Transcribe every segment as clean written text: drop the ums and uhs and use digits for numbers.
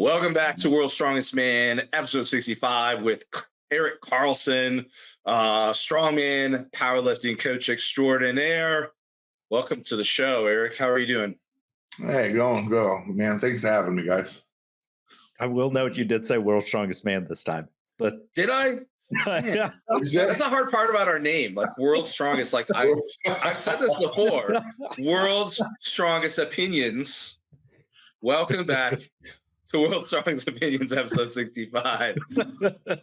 Welcome back to World's Strongest Man, episode 65 with Eric Carlson, strongman, powerlifting coach extraordinaire. Welcome to the show, Eric. How are you doing? Hey, go, man. Thanks for having me, guys. I will note you did say World's Strongest Man this time. But did I? Yeah. That's the hard part about our name, like World's Strongest. Like I've said this before, World's Strongest Opinions. Welcome back to World's Strongest Opinions, episode 65.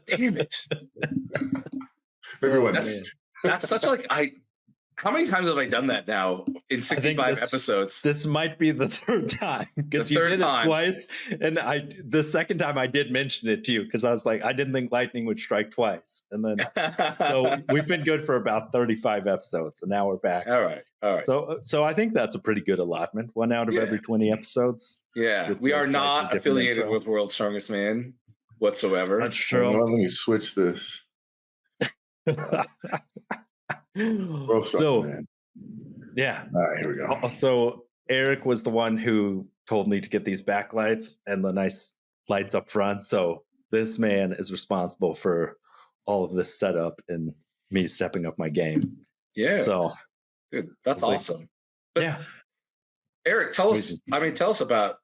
Damn it! Everyone, that's such like How many times have I done that now in 65 episodes? This might be the third time because you did it twice. And the second time I did mention it to you because I was like, I didn't think lightning would strike twice. And then, so we've been good for about 35 episodes and now we're back. All right. So I think that's a pretty good allotment. 1 out of every 20 episodes. Yeah. We are not affiliated with World's Strongest Man whatsoever. That's true. Well, let me switch this. So, yeah. All right, here we go. So Eric was the one who told me to get these backlights and the nice lights up front. So this man is responsible for all of this setup and me stepping up my game. Yeah. So, dude, that's awesome. But, yeah. Eric, tell us about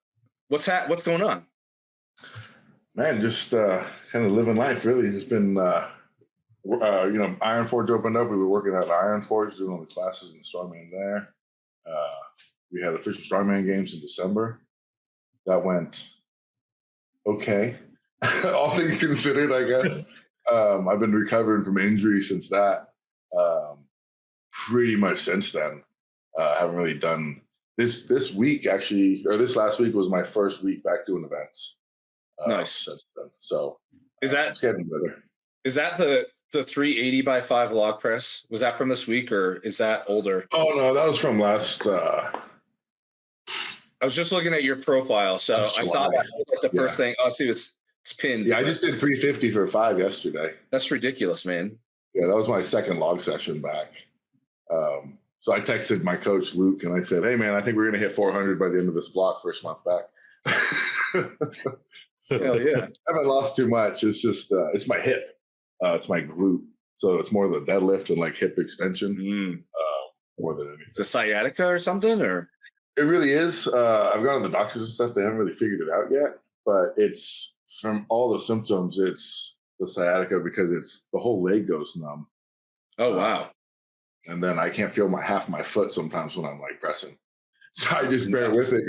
what's going on. Man, just kind of living life. Really, just been. Iron Forge opened up. We were working at Iron Forge, doing all the classes in strongman there. We had official strongman games in December. That went okay, all things considered, I guess. I've been recovering from injury since that. Pretty much since then, I haven't really done this week actually, or this last week was my first week back doing events. Nice. Since then. So is that it's getting better? Is that the 380 by 5 log press? Was that from this week or is that older? Oh no, that was from last. I was just looking at your profile, so I saw that was like the first thing. Oh, see, it's pinned. Yeah, I just did 350 for 5 yesterday. That's ridiculous, man. Yeah, that was my second log session back. So I texted my coach Luke and I said, "Hey man, I think we're gonna hit 400 by the end of this block, first month back." Hell yeah! I haven't lost too much. It's just it's my hip. It's my glute, so it's more the deadlift and like hip extension more than anything. Is it sciatica or something, or it really is. I've gone to the doctors and stuff; they haven't really figured it out yet. But it's from all the symptoms, it's the sciatica because it's the whole leg goes numb. Oh wow! And then I can't feel half my foot sometimes when I'm like pressing, so I just bear with it.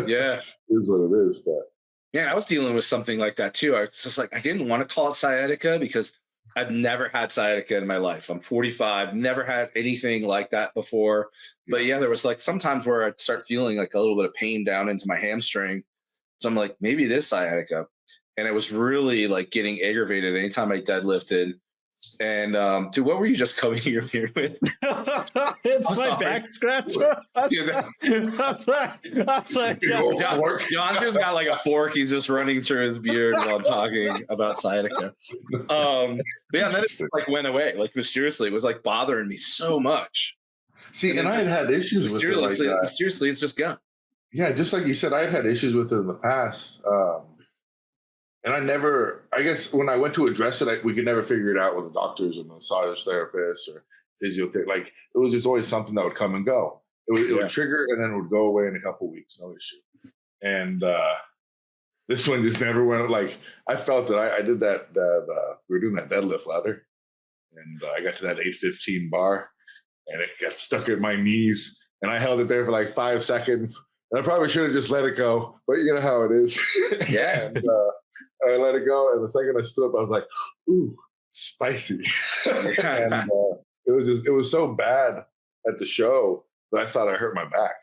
Yeah, it is what it is. But yeah, I was dealing with something like that too. I was just like, I didn't want to call it sciatica because I've never had sciatica in my life. I'm 45, never had anything like that before. But yeah, there was like sometimes where I'd start feeling like a little bit of pain down into my hamstring. So I'm like, maybe it is sciatica. And it was really like getting aggravated anytime I deadlifted. And dude, what were you just combing your beard with? It's my back scratcher. That's like John's just got like a fork. He's just running through his beard while talking about sciatica. But yeah, then it just like went away. Like mysteriously, it was like bothering me so much. See, and I had issues with it. Mysteriously, it's just gone. Yeah, just like you said, I had issues with it in the past. And I guess when I went to address it, we could never figure it out with the doctors and the massage therapists or physiotherapist. Like it was just always something that would come and go. It would trigger and then it would go away in a couple of weeks, no issue. And this one just never went. Like I felt that I did that. We were doing that deadlift ladder, and I got to that 815 bar, and it got stuck at my knees, and I held it there for like 5 seconds. And I probably should have just let it go, but you know how it is. Yeah. And, I let it go, and the second I stood up, I was like, "Ooh, spicy!" And it was so bad at the show that I thought I hurt my back.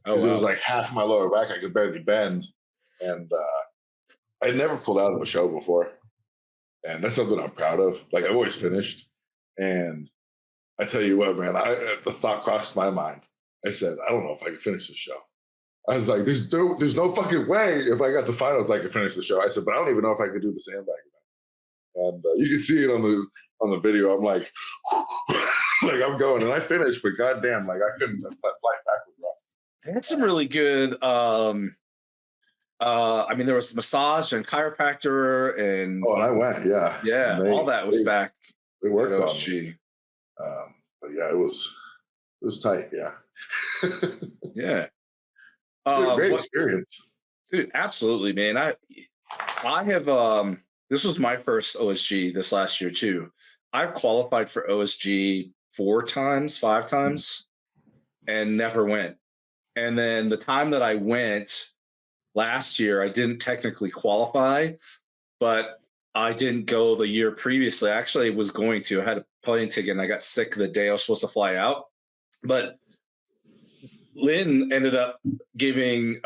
Oh, wow. It was like half my lower back; I could barely bend, and I'd never pulled out of a show before, and that's something I'm proud of. Like I've always finished, and I tell you what, man, the thought crossed my mind. I said, "I don't know if I can finish this show." I was like, there's no fucking way if I got the finals I could finish the show. I said, but I don't even know if I could do the sandbag event. And you can see it on the video. I'm like, like I'm going, and I finished, but goddamn, like I couldn't fly back with rough. That's some really good I mean, there was massage and chiropractor and Oh, and I went, yeah. yeah, And all that was back They at worked on me. OSG. But yeah, it was tight. Yeah. Yeah. Great experience. Dude, absolutely, man. I have this was my first OSG this last year too. I've qualified for OSG 5 times, and never went. And then the time that I went last year, I didn't technically qualify, but I didn't go the year previously. I actually was going to. I had a plane ticket and I got sick the day I was supposed to fly out. But Lynn ended up giving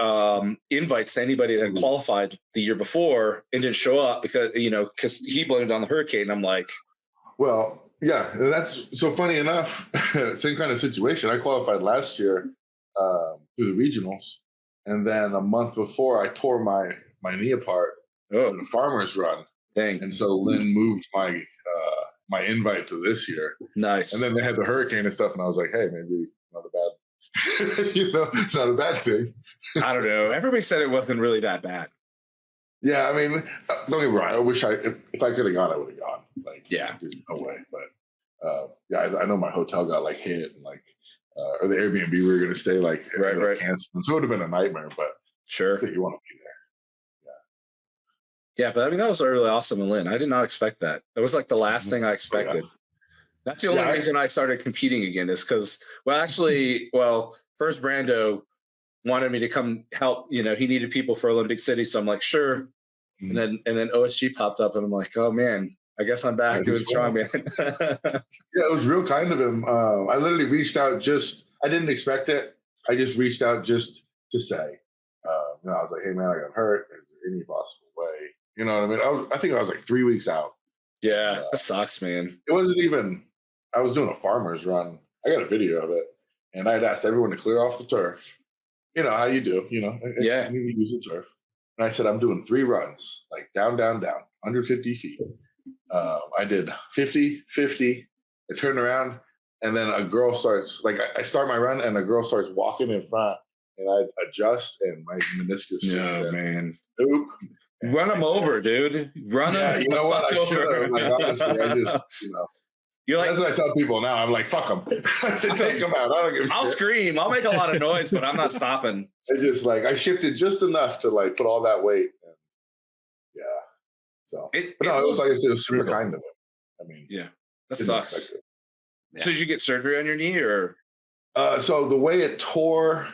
invites to anybody that qualified the year before and didn't show up because he blamed it on the hurricane. I'm like, well, yeah, that's so funny enough. Same kind of situation. I qualified last year through the regionals, and then a month before, I tore my knee apart in a farmer's run. Dang. And so Lynn moved my my invite to this year. Nice. And then they had the hurricane and stuff, and I was like, hey, maybe not a bad, not a bad thing. I don't know. Everybody said it wasn't really that bad. Yeah, I mean, don't get me wrong. I wish if I could have gone, I would have gone. Like, yeah, there's no way. But yeah, I know my hotel got like hit, and like, or the Airbnb we were going to stay like right. canceled. So it would have been a nightmare. But sure, you want to be there. Yeah, but I mean, that was really awesome, Lynn. I did not expect that. It was like the last thing I expected. Yeah. That's the only reason I started competing again is because, first Brando wanted me to come help. He needed people for Olympic City, so I'm like, sure. And then OSG popped up, and I'm like, oh man, I guess I'm back doing strongman. Yeah, it was real kind of him. I literally reached out I didn't expect it. I just reached out just to say, I was like, hey man, I got hurt. Is there any possible way? You know what I mean? I think I was like 3 weeks out. Yeah, that sucks, man. It wasn't even, I was doing a farmer's run. I got a video of it. And I had asked everyone to clear off the turf. You know how you do, Yeah. You use the turf. And I said, I'm doing 3 runs, like down, 150 feet. I did 50, 50. I turn around, and then a girl starts, like I start my run, and a girl starts walking in front, and I adjust, and my meniscus just said, man. Oop. Run them over, dude. Run them. You know what? I should have. Like, honestly, I just, You're like, that's what I tell people now. I'm like, fuck them. I said, take them out. I don't give a shit. I'll scream. I'll make a lot of noise, but I'm not stopping. I just I shifted just enough to like put all that weight. And, yeah. So, it was like I said, it was super kind of him. I mean, yeah, that sucks. Yeah. So did you get surgery on your knee or? So the way it tore,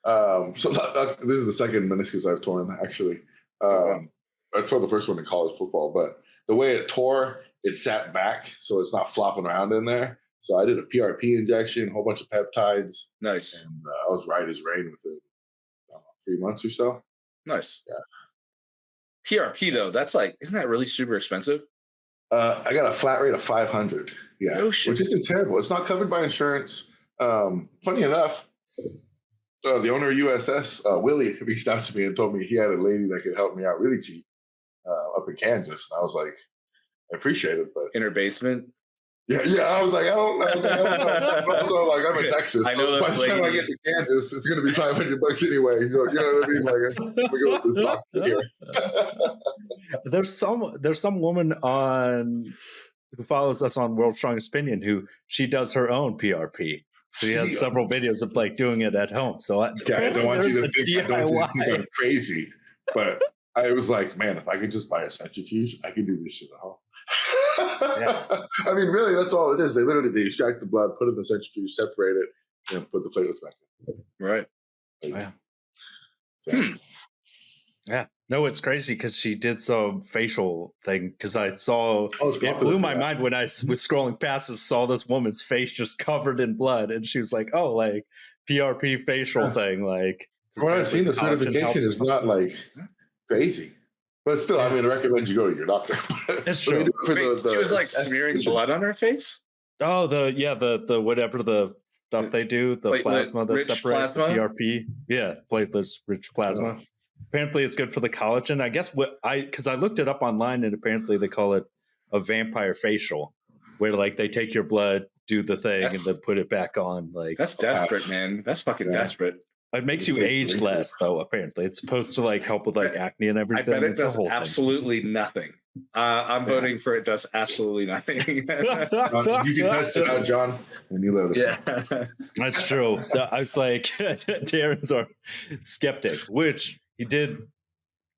this is the second meniscus I've torn actually. I tore the first one in college football, but the way it tore, it sat back, so it's not flopping around in there. So I did a PRP injection, a whole bunch of peptides. Nice. And I was right as rain within 3 months or so. Nice. Yeah. PRP though, that's like, isn't that really super expensive? I got a flat rate of $500. Yeah, which isn't terrible. It's not covered by insurance. Funny enough, the owner of USS, Willie, reached out to me and told me he had a lady that could help me out really cheap up in Kansas. And I was like, I appreciate it, but in her basement. Yeah. I was like, I don't know. But also, like, I'm in Texas. I know so by the time I get to Kansas, it's going to be $500 anyway. You know what I mean? Like, I'm going to go with this doctor here. There's some woman who follows us on World's Strongest Opinion who she does her own PRP. She has several videos of like doing it at home. So I don't want you to think I'm crazy, but I was like, man, if I could just buy a centrifuge, I could do this shit at home. Yeah. I mean, really, that's all it is. They extract the blood, put it in the centrifuge, separate it, and put the platelets back in. Right. Yeah. So. Yeah. No, it's crazy because she did some facial thing because I saw it blew my mind when I was scrolling past and saw this woman's face just covered in blood, and she was like, "Oh, like PRP facial thing." Like, from what I've seen, the certification is not like crazy, but still, I mean, I recommend you go to your doctor. It's true. She was like smearing blood on her face. Oh, the whatever the stuff they do, the plasma that separates the PRP. Yeah, platelets rich plasma. Oh. Apparently it's good for the collagen. I guess because I looked it up online and apparently they call it a vampire facial, where like they take your blood, do the thing, and then put it back on. Like that's desperate, man. That's fucking desperate. It makes you age less, though. Apparently, it's supposed to like help with like acne and everything. I bet it It's a does whole thing. absolutely nothing. I'm voting for it does absolutely nothing. You can test it out, John, and you let us know. That's true. I was like, Darren's our skeptic, which he did.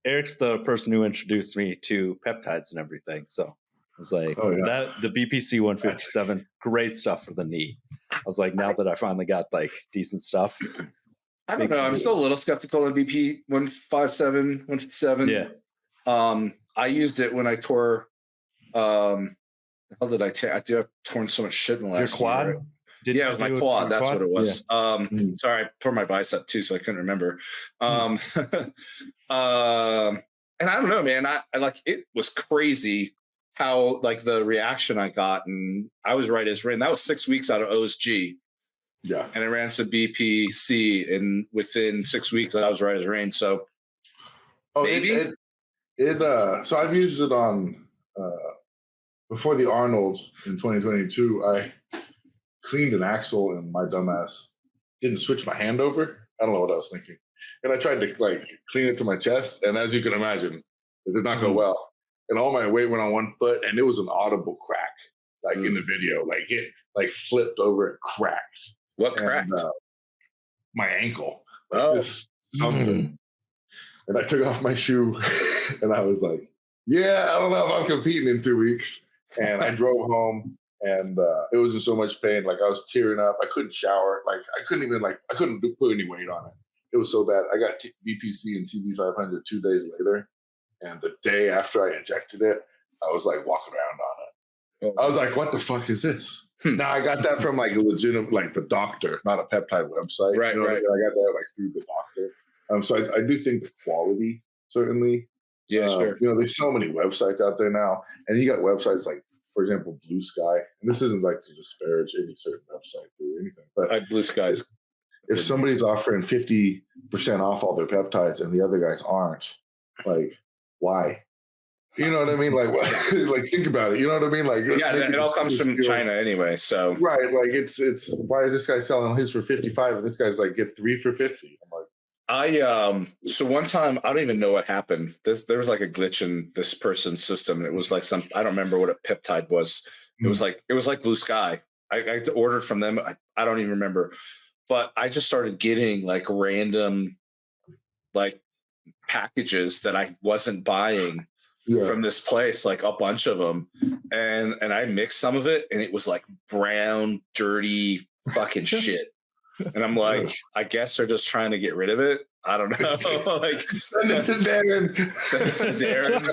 Eric's the person who introduced me to peptides and everything. So I was like, that the BPC 157, great stuff for the knee. I was like, now that I finally got like decent stuff. I don't know. I'm still a little skeptical on BP 157, 157. Yeah. I used it when I tore. The hell did I tear? I do have torn so much shit in the last Your quad? year. Yeah, it was my quad. That's what it was. Yeah. Sorry, I tore my bicep too, so I couldn't remember. And I don't know, man. I like it was crazy how like the reaction I got, and I was right as rain. That was 6 weeks out of OSG. Yeah. And I ran some BPC, and within 6 weeks, I was right as rain. So maybe so I've used it on before the Arnold in 2022. I cleaned an axle, and my dumbass didn't switch my hand over. I don't know what I was thinking, and I tried to like clean it to my chest, and as you can imagine, it did not go well. And all my weight went on one foot, and it was an audible crack, like in the video, like it like flipped over and cracked. What cracked? My ankle. Like this something. And I took off my shoe and I was like, yeah, I don't know if I'm competing in 2 weeks. And I drove home and it was in so much pain. Like I was tearing up. I couldn't shower. Like I couldn't put any weight on it. It was so bad. I got BPC and TB500 2 days later. And the day after I injected it, I was like walking around on it. I was like, what the fuck is this? Now I got that from like a legitimate, like the doctor, not a peptide website. Right, right. I got that like through the doctor. So I do think the quality certainly. Yeah, sure. You know, there's so many websites out there now, and you got websites like, for example, Blue Sky. And this isn't like to disparage any certain website or anything, but Blue Skies. If somebody's offering 50% off all their peptides and the other guys aren't, like, why? You know what I mean? Like, like think about it. You know what I mean? Like, yeah, it all comes from China anyway. So right, like it's why is this guy selling his for 55 and this guy's like get 3 for 50? I'm like, so one time I don't even know what happened. There was like a glitch in this person's system, and it was like I don't remember what a peptide was. It was like Blue Sky. I ordered from them. I don't even remember, but I just started getting like random like packages that I wasn't buying. Yeah. From this place, like a bunch of them, and I mixed some of it, and it was like brown, dirty, fucking shit. And I'm like, I guess they're just trying to get rid of it. I don't know. Like, send it to Darren. Send it to Darren.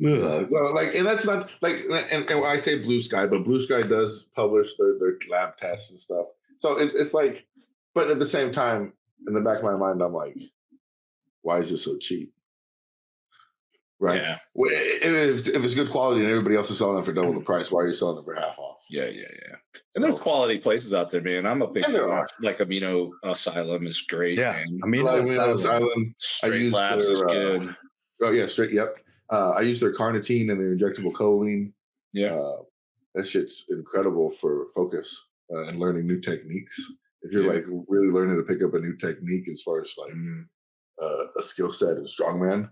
So like, and that's not like, and I say Blue Sky, but Blue Sky does publish their lab tests and stuff. So it's like, but at the same time, in the back of my mind, I'm like, why is it so cheap? Right. Yeah. Well, if it's good quality and everybody else is selling it for double the price, why are you selling it for half off? Yeah. And there's quality places out there, man. I'm a big fan. Like Amino Asylum is great. Yeah. Man. Amino Asylum. Straight Labs is good. Oh yeah, straight. Yep. I use their carnitine and their injectable choline. Yeah. That shit's incredible for focus and learning new techniques. If you're like really learning to pick up a new technique as far as like a skill set in strongman.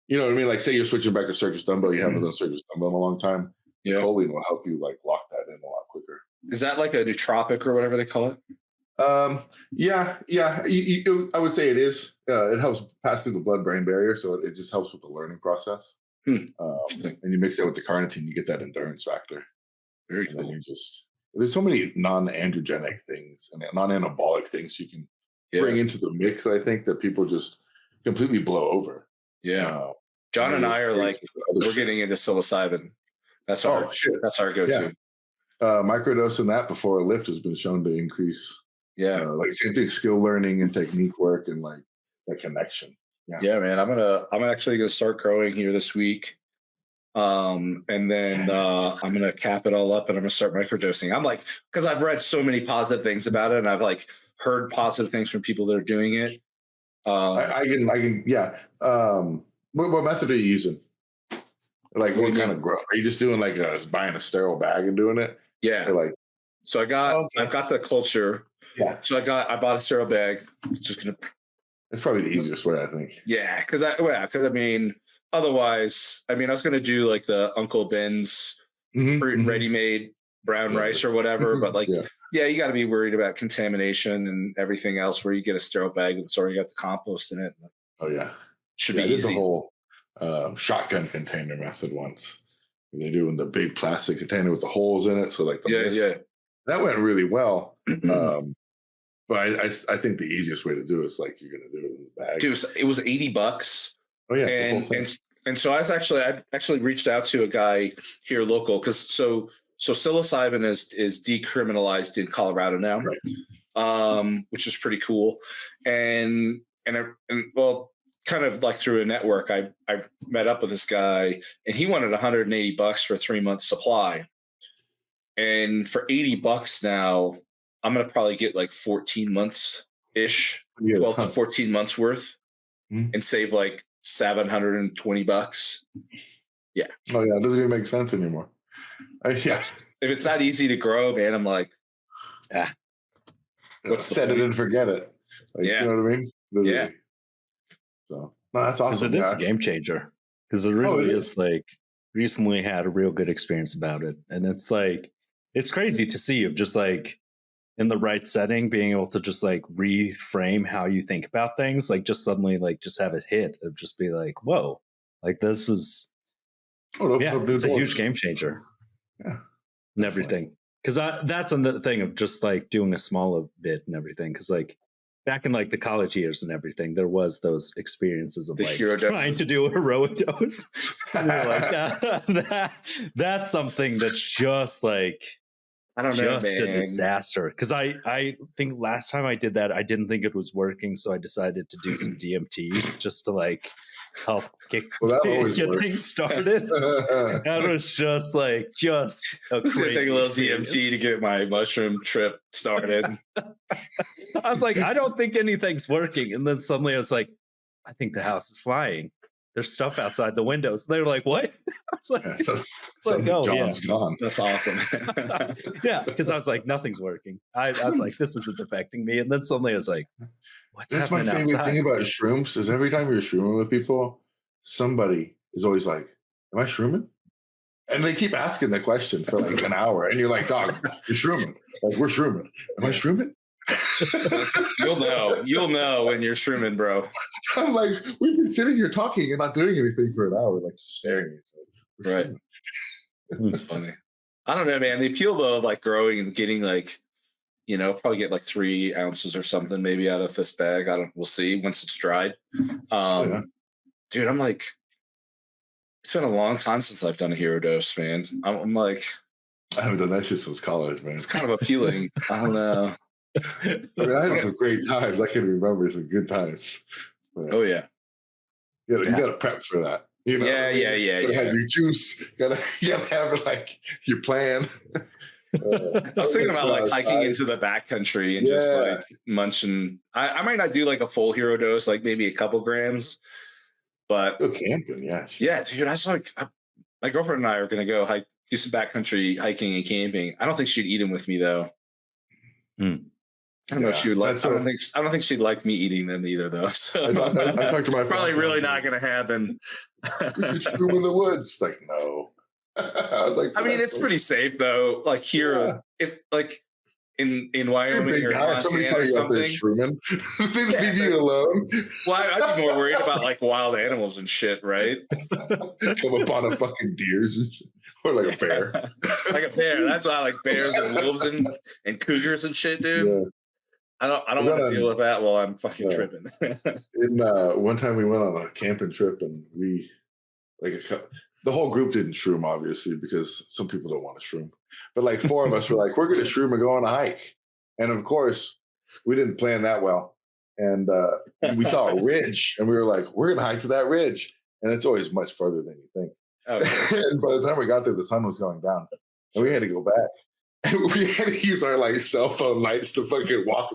You know what I mean? Like, say you're switching back to circus dumbbell, you haven't done circus dumbbell in a long time. Yeah, choline will help you like lock that in a lot quicker. Is that like a nootropic or whatever they call it? Yeah. I would say it is. It helps pass through the blood-brain barrier, so it just helps with the learning process. And you mix it with the carnitine, you get that endurance factor. Very cool. There's so many non-androgenic things and non-anabolic things you can bring into the mix. I think that people just completely blow over. Yeah, John and I are like, we're getting into psilocybin. That's our go-to. Yeah. Microdosing that before a lift has been shown to increase. Yeah, like same thing, skill learning and technique work and like that connection. Yeah, man. I'm actually gonna start growing here this week, and then I'm gonna cap it all up and I'm gonna start microdosing. I'm like, because I've read so many positive things about it, and I've like heard positive things from people that are doing it. I can. What method are you using? Like what kind of growth? Are you just doing like buying a sterile bag and doing it? Yeah. Or like, So I've got the culture. Yeah. So I bought a sterile bag. Just gonna. That's probably the easiest way, I think. Yeah, because I mean, otherwise, I mean, I was gonna do like the Uncle Ben's ready-made brown rice or whatever, but like, yeah, you got to be worried about contamination and everything else. Where you get a sterile bag that's already got the compost in it. Oh yeah, should be easy. I did the whole shotgun container method once. They do in the big plastic container with the holes in it, so like that went really well. But I think the easiest way to do it is like you're gonna do it in the bag. Dude, it was $80. Oh yeah, and so I actually reached out to a guy here local because so psilocybin is decriminalized in Colorado now, right. Which is pretty cool. And well, kind of like through a network, I met up with this guy, and he wanted $180 for 3 months supply. And for $80 now, I'm gonna probably get like 14 months ish, 12 to 14 months worth, and save like $720. Yeah. Oh yeah, it doesn't even make sense anymore. Yeah. If it's that easy to grow, man, I'm like, what's set it and forget it. Like, you know what I mean? Literally. Yeah. So no, that's awesome. Because it is a game changer. Because it really is like recently had a real good experience about it. And it's like, it's crazy to see of just like in the right setting, being able to just like reframe how you think about things, like just suddenly like just have it hit of just be like, whoa, like this is, it's a huge game changer. Yeah. And everything. Because that's another thing of just like doing a small bit and everything. Because like back in like the college years and everything, there was those experiences of like trying to do a heroic dose. And you're like, that's something that's just like, I don't know, just man. a disaster. Because I think last time I did that, I didn't think it was working, so I decided to do some DMT just to like help get things started. That was just a I was gonna take a little DMT to get my mushroom trip started. I was like, I don't think anything's working, and then suddenly I was like, I think the house is flying. There's stuff outside the windows. They were like, what? I was like, John's gone. That's awesome. Yeah, because I was like, nothing's working. I was like, this isn't affecting me. And then suddenly I was like, what's happening outside? That's my favorite thing about shrooms is every time you're shrooming with people, somebody is always like, am I shrooming? And they keep asking the question for like an hour. And you're like, dog, you're shrooming. Like, we're shrooming. Am I shrooming? You'll know when you're shrooming, bro. I'm like, we've been sitting here talking and not doing anything for an hour, like just staring at each other. Right. That's funny. I don't know, man. The appeal though of like growing and getting like, probably get like 3 ounces or something maybe out of this bag. We'll see once it's dried. Dude, I'm like, it's been a long time since I've done a hero dose, man. I'm like, I haven't done that shit since college, man. It's kind of appealing. I don't know. I mean, I had some great times. I can remember some good times. But oh yeah. You got to prep for that. Yeah. You gotta have your juice. You gotta have like your plan. I was thinking about like hiking into the backcountry and just like munching. I might not do like a full hero dose, like maybe a couple grams, but go camping. Yeah, dude. I was like, my girlfriend and I are gonna go do some backcountry hiking and camping. I don't think she'd eat them with me though. I don't know if she would like. I don't think she'd like me eating them either, though. So I talked to my probably really not going to happen. We could shroom in the woods. Like no. I was like, I mean, it's pretty safe though. Like here, if like in Wyoming or Montana or something, they leave you alone. Well, I'd be more worried about like wild animals and shit, right? Come upon a fucking deers or like a bear. Like a bear. That's why I like bears and wolves and cougars and shit, dude. Yeah. I don't want to deal with that while I'm fucking tripping. One time we went on a camping trip and we the whole group didn't shroom obviously because some people don't want to shroom, but like 4 of us were like, we're going to shroom and go on a hike, and of course we didn't plan that well, and we saw a ridge and we were like, we're going to hike to that ridge, and it's always much further than you think. And by the time we got there, the sun was going down and we had to go back. We had to use our like cell phone lights to fucking walk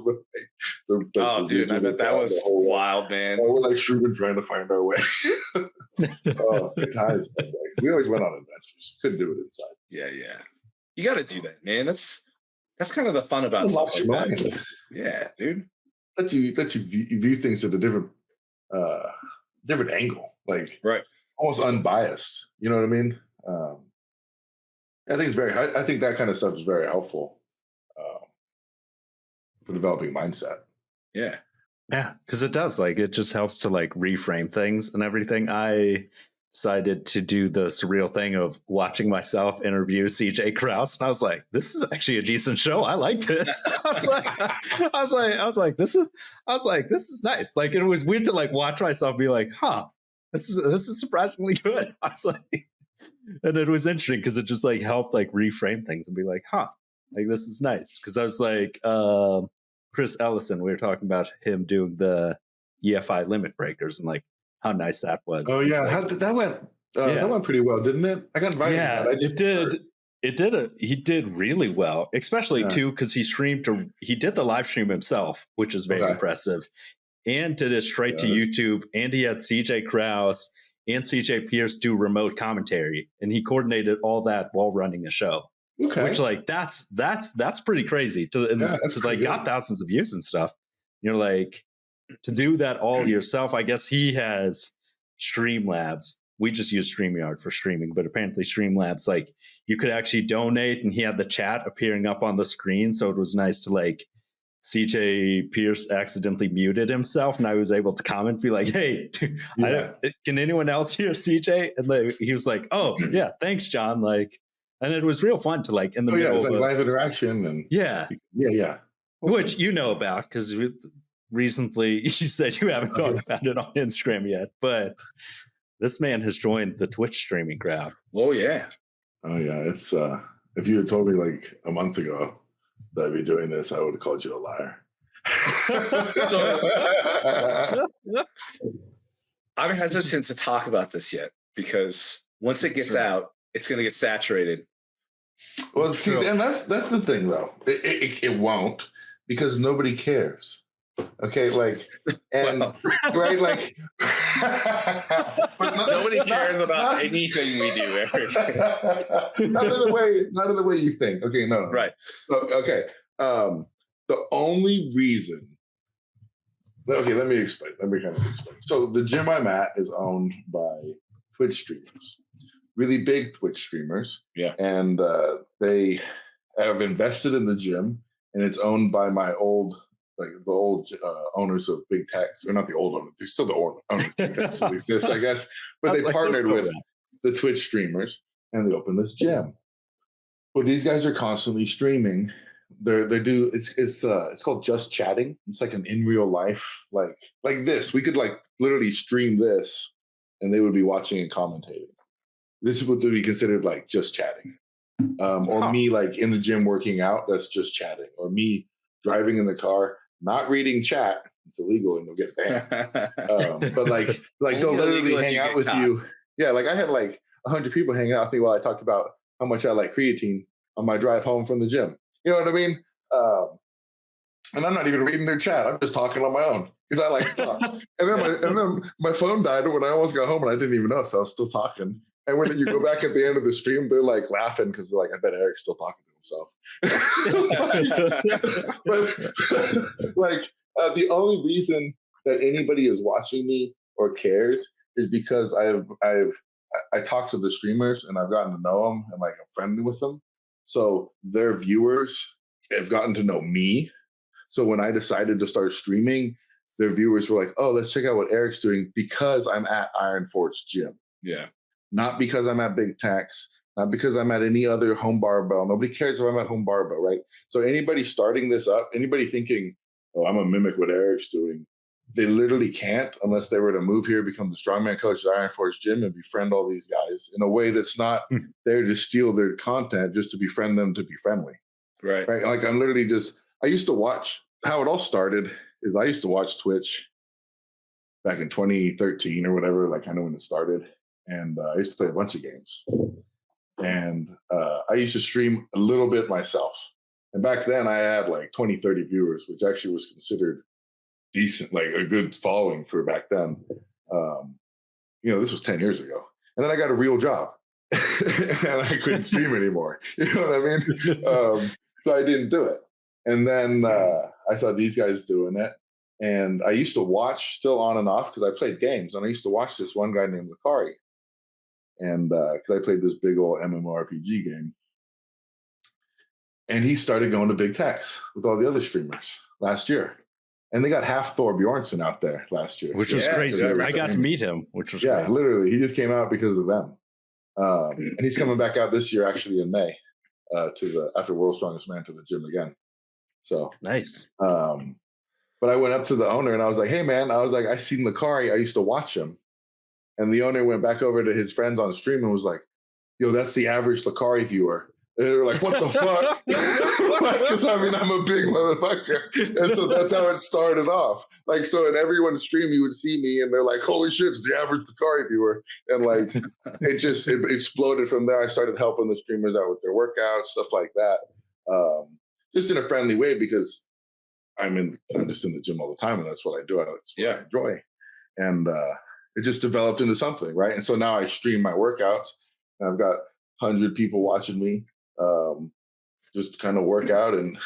dude, I bet that was wild, man. We're like shooting, trying to find our way. Good times. We always went on adventures. Couldn't do it inside. Yeah. You got to do that, man. That's That's kind of the fun about Unlocks stuff your like that. mind. Yeah, dude. Let you view things at a different angle, like Right. almost unbiased. You know what I mean? I think it's I think that kind of stuff is very helpful for developing mindset. Yeah. Yeah, because it does. Like, it just helps to like reframe things and everything. I decided to do the surreal thing of watching myself interview CJ Krause, and I was like, "This is actually a decent show. I like this." I was like, "This is nice." Like, it was weird to like watch myself be like, "Huh, this is surprisingly good." I was like, and it was interesting because it just like helped like reframe things and be like, "Huh, like this is nice." Because I was like, Chris Ellison, we were talking about him doing the EFI limit breakers and like how nice that was. Oh yeah, like, how did that went? That went pretty well, didn't it? I got invited. Yeah, to that. it did. He did really well, especially too because he did the live stream himself, which is very impressive, and did it straight to YouTube. And he had CJ Krause and CJ Pierce do remote commentary, and he coordinated all that while running a show. Okay. Which like that's pretty crazy to like got thousands of views and stuff. You're like, to do that all yourself. I guess he has Streamlabs. We just use StreamYard for streaming, but apparently Streamlabs, like you could actually donate, and he had the chat appearing up on the screen. So it was nice to like CJ Pierce accidentally muted himself, and I was able to comment, be like, "Hey, can anyone else hear CJ?" And like, he was like, "Oh yeah, thanks, John." Like, and it was real fun to like in the middle it's like of live interaction and yeah. Which you know about because recently you said you haven't talked about it on Instagram yet, but this man has joined the Twitch streaming crowd. Oh yeah. It's if you had told me like a month ago that I'd be doing this, I would have called you a liar. I'm hesitant to talk about this yet because once it gets out, it's going to get saturated. Well, see, and that's the thing though. It won't, because nobody cares. Okay, like, and right, like, but nobody cares about anything we do, Eric. not in the way you think. Okay, no. Right. Okay. The only reason. Okay, let me explain. Let me kind of explain. So the gym I'm at is owned by Twitch streamers, really big Twitch streamers. Yeah. And they have invested in the gym, and it's owned by my old owners of Big Techs, or not the old owners, they're still the owners of Big Techs, at least this, I guess. But they partnered with the Twitch streamers, and they opened this gym. Well, these guys are constantly streaming. It's called Just Chatting. It's like an in real life, like this. We could like literally stream this, and they would be watching and commentating. This would be considered like just chatting. Or me like in the gym working out, that's just chatting. Or me driving in the car, not reading chat. It's illegal and they'll get banned. But like they'll literally hang out with you. Yeah, like I had like 100 people hanging out with me while I talked about how much I like creatine on my drive home from the gym. You know what I mean? And I'm not even reading their chat. I'm just talking on my own because I like to talk. And then my phone died when I almost got home and I didn't even know, so I was still talking. And when you go back at the end of the stream, they're like laughing because they're like, I bet Eric's still talking to himself. The only reason that anybody is watching me or cares is because I talk to the streamers and I've gotten to know them and like I'm friendly with them. So their viewers have gotten to know me. So when I decided to start streaming, their viewers were like, oh, let's check out what Eric's doing because I'm at Iron Forge Gym. Yeah. Not because I'm at Big Techs, not because I'm at any other home barbell. Nobody cares if I'm at home barbell, right? So anybody starting this up, anybody thinking, oh, I'm going to mimic what Eric's doing, they literally can't unless they were to move here, become the strongman coach at Iron Forge Gym and befriend all these guys in a way that's not there to steal their content, just to befriend them to be friendly. Right. Like I'm literally I used to watch, how it all started is I used to watch Twitch back in 2013 or whatever, like I know when it started. And I used to play a bunch of games. And I used to stream a little bit myself. And back then I had like 20, 30 viewers, which actually was considered decent, like a good following for back then. This was 10 years ago. And then I got a real job and I couldn't stream anymore. You know what I mean? So I didn't do it. And then I saw these guys doing it. And I used to watch still on and off because I played games. And I used to watch this one guy named Lakari. And because I played this big old MMORPG game. And he started going to big techs with all the other streamers last year. And they got half Thor Bjornsson out there last year. Which was crazy. I got to meet him, which was great. Literally. He just came out because of them. And he's coming back out this year, actually in May, after World's Strongest Man to the gym again. So nice. But I went up to the owner and I was like, hey man, I seen Lakari. I used to watch him. And the owner went back over to his friends on stream and was like, yo, that's the average Lakari viewer. And they were like, what the fuck? Because I'm a big motherfucker. And so that's how it started off. Like, so in everyone's stream, you would see me and they're like, holy shit, it's the average Lakari viewer. And like, it exploded from there. I started helping the streamers out with their workouts, stuff like that. Just in a friendly way because I'm just in the gym all the time and that's what I do. I enjoy. And it just developed into something, right? And so now I stream my workouts and I've got 100 people watching me just kind of work out and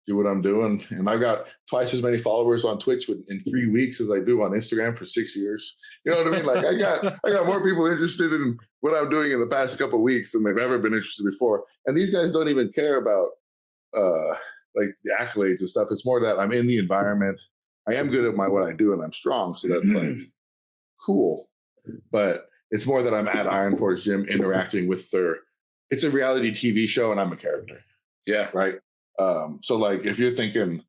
do what I'm doing. And I've got twice as many followers on Twitch in 3 weeks as I do on Instagram for 6 years. You know what I mean? Like I got more people interested in what I'm doing in the past couple of weeks than they've ever been interested before. And these guys don't even care about like the accolades and stuff. It's more that I'm in the environment. I am good at what I do and I'm strong. So that's like cool. But it's more that I'm at Iron Force Gym interacting with it's a reality TV show and I'm a character. Yeah. Right. So like if you're thinking,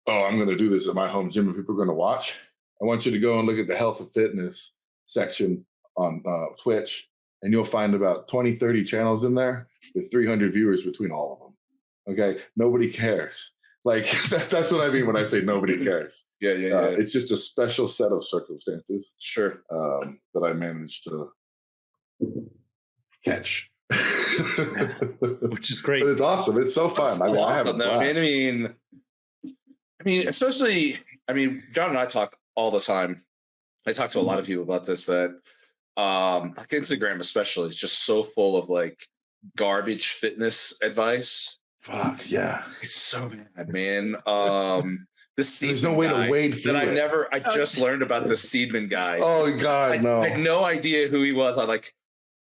oh, I'm going to do this at my home gym and people are going to watch, I want you to go and look at the health and fitness section on Twitch and you'll find about 20, 30 channels in there with 300 viewers between all of them. Okay. Nobody cares. Like that's what I mean when I say nobody cares. Yeah. It's just a special set of circumstances. Sure. That I managed to catch. Which is great. But it's awesome. It's so fun. I have a blast. I mean, especially, John and I talk all the time. I talk to a lot of people about this, that like Instagram especially is just so full of like garbage fitness advice. Fuck yeah. It's so bad, man. There's no way to wade through it. I just learned about the Seedman guy. Oh God, no. I had no idea who he was. I'm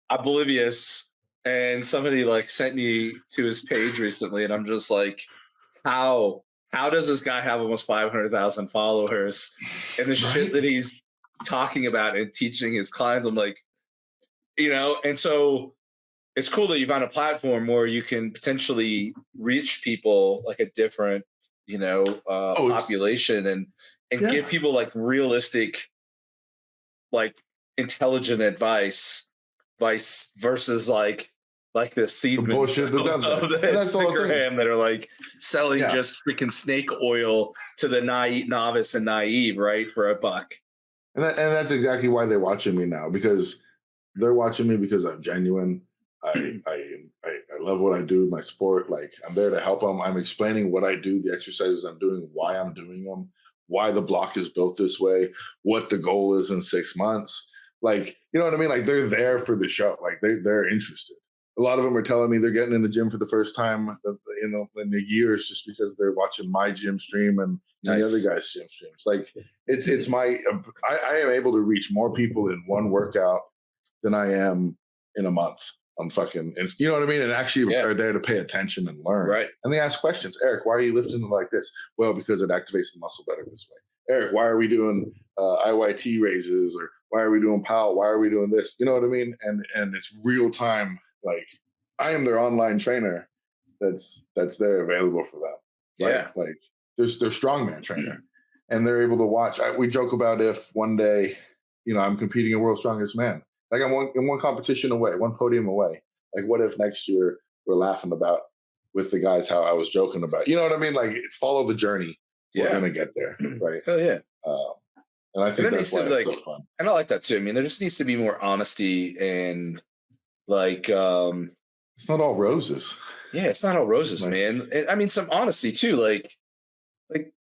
oblivious. And somebody like sent me to his page recently, and I'm just like, how does this guy have almost 500,000 followers? And the shit that he's talking about and teaching his clients, I'm like, and so it's cool that you found a platform where you can potentially reach people like a different, population and give people like realistic, like intelligent advice versus like the Seedman bullshit of the Instagram that are like selling just freaking snake oil to the novice and naive, right, for $1. And that's exactly why they're watching me now, because they're watching me because I'm genuine. I love what I do, my sport. Like I'm there to help them. I'm explaining what I do, the exercises I'm doing, why I'm doing them, why the block is built this way, what the goal is in 6 months. Like, you know what I mean? Like they're there for the show. Like they're interested. A lot of them are telling me they're getting in the gym for the first time, in the years, just because they're watching my gym stream and the other guys' gym streams. Like it's I am able to reach more people in one workout than I am in a month. I'm fucking, you know what I mean? And actually are there to pay attention and learn. Right. And they ask questions. Eric, why are you lifting like this? Well, because it activates the muscle better this way. Eric, why are we doing IYT raises? Or why are we doing POW? Why are we doing this? You know what I mean? And it's real time. Like I am their online trainer that's there available for them. Right? Yeah. Like they're strongman trainer. And they're able to watch. We joke about if one day, I'm competing in World's Strongest Man. Like I'm one competition away, one podium away. Like what if next year we're laughing about with the guys how I was joking about? You know what I mean? Like follow the journey. We're gonna get there, right? Hell yeah. And I think that's why it's so fun. And I like that too. I mean, there just needs to be more honesty and like it's not all roses. Yeah, it's not all roses, man. I mean, some honesty too. Like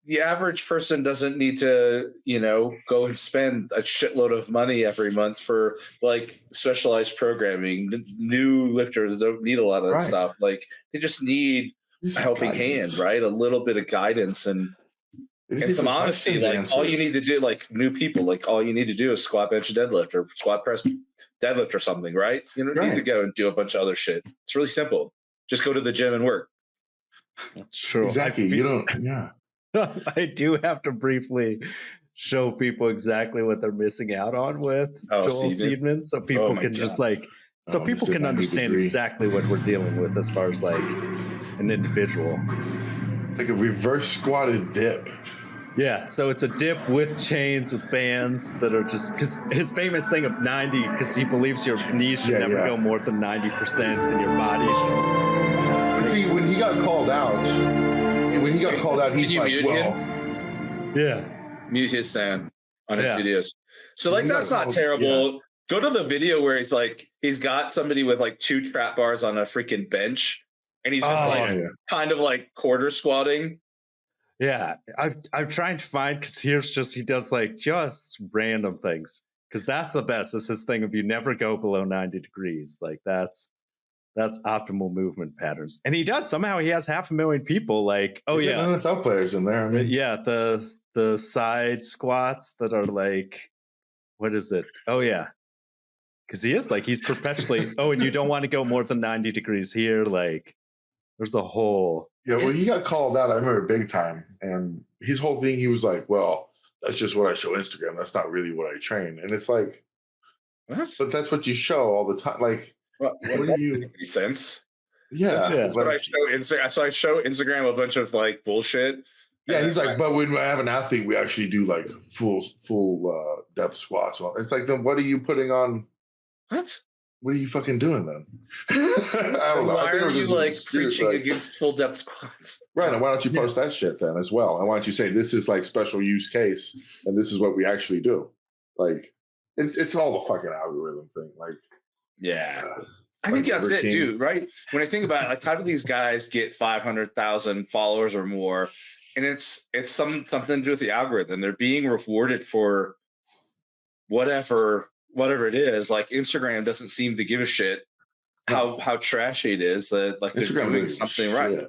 the average person doesn't need to, go and spend a shitload of money every month for like specialized programming. New lifters don't need a lot of that stuff. Like they just need a helping hand, right? A little bit of guidance and some honesty. Like all you need to do, like new people, like all you need to do is squat, bench, deadlift, or squat, press, deadlift, or something, right? You don't need to go and do a bunch of other shit. It's really simple. Just go to the gym and work. That's true. Exactly. You don't. Yeah. I do have to briefly show people exactly what they're missing out on with Joel Seedman, so people can just like, so people can understand exactly what we're dealing with as far as like an individual. It's like a reverse squatted dip. Yeah, so it's a dip with chains, with bands that are just, because his famous thing of 90, because he believes your knees should never go more than 90% and your body should. See, when he got called out, he's like, well. Yeah. Mute his sound on his videos. So like, that's not terrible. Yeah. Go to the video where he's like, he's got somebody with like 2 trap bars on a freaking bench. And he's just kind of like quarter squatting. Yeah, I'm trying to find, because he does like just random things, because that's the best. It's his thing of you never go below 90 degrees. Like that's optimal movement patterns. And he does, somehow he has 500,000 people like, NFL players in there. I mean, yeah, the side squats that are like, what is it? Oh yeah. Because he is like, he's perpetually, and you don't want to go more than 90 degrees here. Like there's a whole. Yeah, well, he got called out, I remember, big time. And his whole thing, he was like, well, that's just what I show Instagram. That's not really what I train. And it's like, but that's what you show all the time. Like, what do you make any sense? Yeah. That's what I show Instagram. So I show Instagram a bunch of like bullshit. Yeah, he's like, but when I have an athlete, we actually do like full depth squats. It's like, then what are you putting on? What are you fucking doing then? I don't know. Why are you like preaching against full depth squats? Right. And why don't you post that shit then as well? And why don't you say this is like special use case and this is what we actually do? Like it's all the fucking algorithm thing. Like, I think that's it, dude. Right? When I think about it, like, how do these guys get 500,000 followers or more? And it's something to do with the algorithm. They're being rewarded for whatever it is. Like Instagram doesn't seem to give a shit how trashy it is, that like Instagram they're doing something right.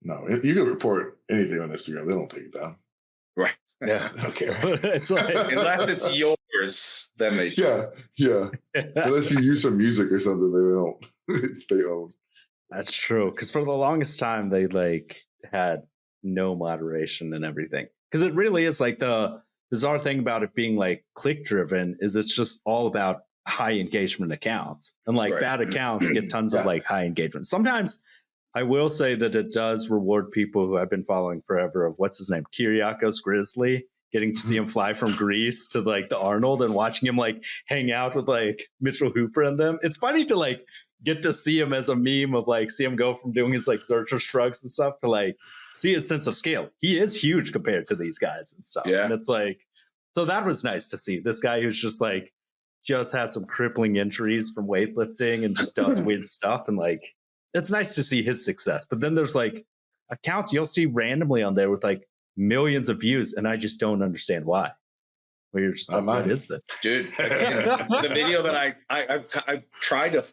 No, you can report anything on Instagram. They don't take it down. Right. Yeah. Okay. It's like, unless it's yours, then they yeah. Unless you use some music or something, they don't. It's their own. That's true. Because for the longest time, they like had no moderation and everything. Because it really is like the bizarre thing about it being like click driven is it's just all about high engagement accounts, and like bad accounts get tons of like high engagement. Sometimes I will say that it does reward people who I've been following forever of what's his name, Kyriakos Grizzly, getting to see him fly from Greece to like the Arnold and watching him like hang out with like Mitchell Hooper and them. It's funny to like get to see him as a meme of like, see him go from doing his like Zercher shrugs and stuff to like see his sense of scale. He is huge compared to these guys and stuff. Yeah. And it's like, so that was nice to see this guy who's just like, just had some crippling injuries from weightlifting and just does weird stuff. And like, it's nice to see his success. But then there's like accounts you'll see randomly on there with like millions of views. And I just don't understand why. Where you're just like, what is this? Dude, again, the video that I tried to,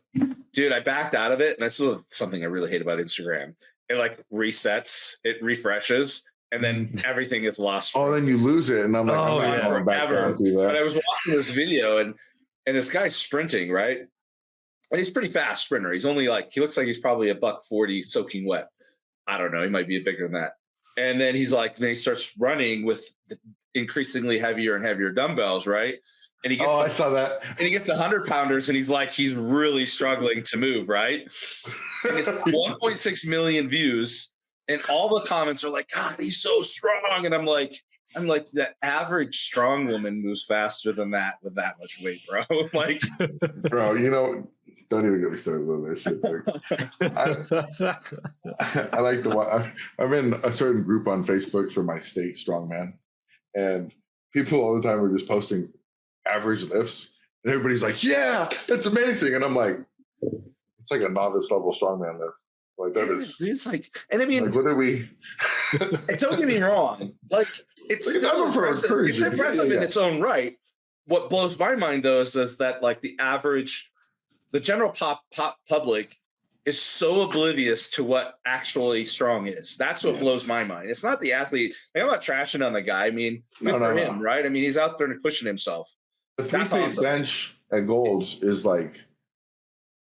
dude, I backed out of it. And this is something I really hate about Instagram. It like resets, it refreshes, and then everything is lost. Then you lose it. And I'm like, forever. But I was watching this video and this guy's sprinting, right? And he's a pretty fast sprinter. He's only like, he looks like he's probably $140 soaking wet. I don't know. He might be bigger than that. And then he's like, then he starts running with increasingly heavier and heavier dumbbells, right? And he gets I saw that. And he gets the 100-pounders, and he's like, he's really struggling to move, right? And it's 1.6 million views, and all the comments are like, God, he's so strong. And I'm like, the average strong woman moves faster than that with that much weight, bro. Like, bro, don't even get me started on that shit. I like I'm in a certain group on Facebook for my state strongman, and people all the time are just posting average lifts, and everybody's like, yeah, that's amazing. And I'm like, it's like a novice level strongman lift. Like that is, it's like, and I mean, like, what are we? Don't get me wrong, like it's still impressive. It's impressive in its own right. What blows my mind though is that like the general public is so oblivious to what actually strong is. That's what blows my mind. It's not the athlete. Like, I'm not trashing on the guy. I mean, good for him, right? I mean, he's out there and pushing himself. The 3-plate bench at Golds is like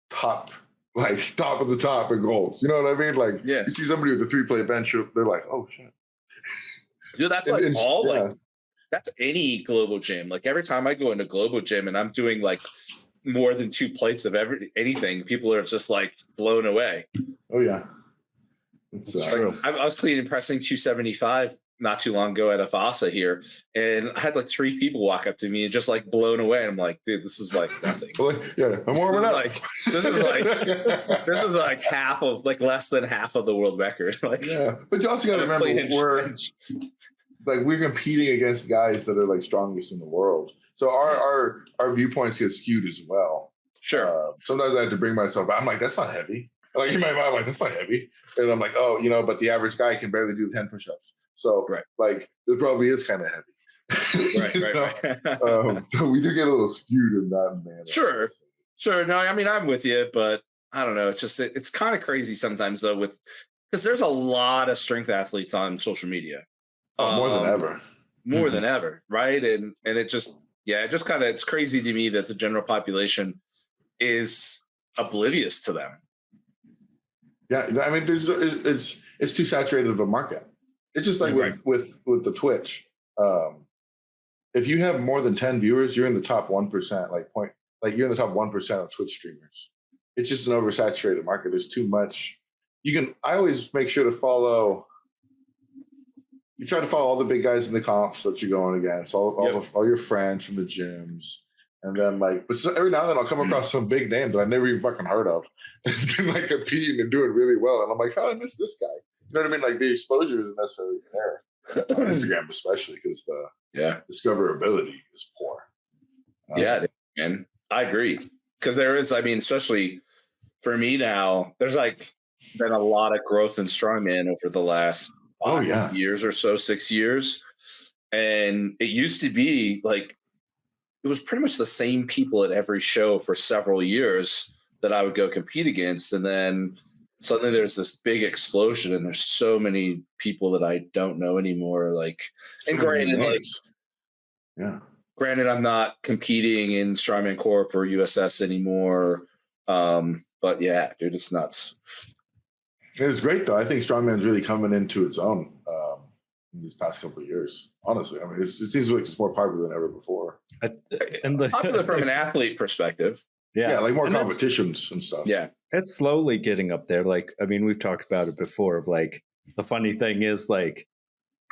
top of the top at Golds. You know what I mean? Like, you see somebody with a 3-plate bench, they're like, oh shit. Dude, that's that's any global gym. Like, every time I go into global gym and I'm doing like more than 2 plates of anything, people are just like blown away. Oh yeah. I was clean and pressing 275 not too long ago at AFASA here, and I had like 3 people walk up to me and just like blown away. And I'm like, dude, this is like nothing. I'm warming up. This is like half of, like, less than half of the world record. Like, but you also got to remember we're competing against guys that are like strongest in the world. So our viewpoints get skewed as well. Sure. Sometimes I have to bring myself back. I'm like, that's not heavy. Like, in my mind, I'm like, that's not heavy. And I'm like, oh, but the average guy can barely do 10 push-ups. So like, it probably is kind of heavy. Right. So we do get a little skewed in that manner. Sure. No, I mean, I'm with you, but I don't know. It's just, it's kind of crazy sometimes though, because there's a lot of strength athletes on social media. More than ever. More than ever. Right. And it just, it's crazy to me that the general population is oblivious to them. Yeah. I mean, it's too saturated of a market. It's just like with the Twitch. If you have more than 10 viewers, you're in the top 1%, you're in the top 1% of Twitch streamers. It's just an oversaturated market. There's too much. I always make sure to follow. You try to follow all the big guys in the comps that you're going against, all your friends from the gyms. And then but every now and then I'll come across some big names that I never even fucking heard of. It's been like competing and doing really well. And I'm like, how did I miss this guy? You know what I mean? Like, the exposure isn't necessarily there on Instagram, especially because the discoverability is poor. Man, I agree. Because there is, I mean, especially for me now, there's like been a lot of growth in strongman over the last 5 years or so, 6 years. And it used to be like, it was pretty much the same people at every show for several years that I would go compete against. And then suddenly there's this big explosion and there's so many people that I don't know anymore. Like, and granted, I'm not competing in Strongman Corp or USS anymore. But yeah, dude, it's nuts. It's great though. I think Strongman's really coming into its own in these past couple of years. Honestly, I mean, it seems like it's more popular than ever before. Popular from an athlete perspective. Yeah, like more competitions and stuff. Yeah, it's slowly getting up there. Like, I mean, we've talked about it before. Of like, the funny thing is, like,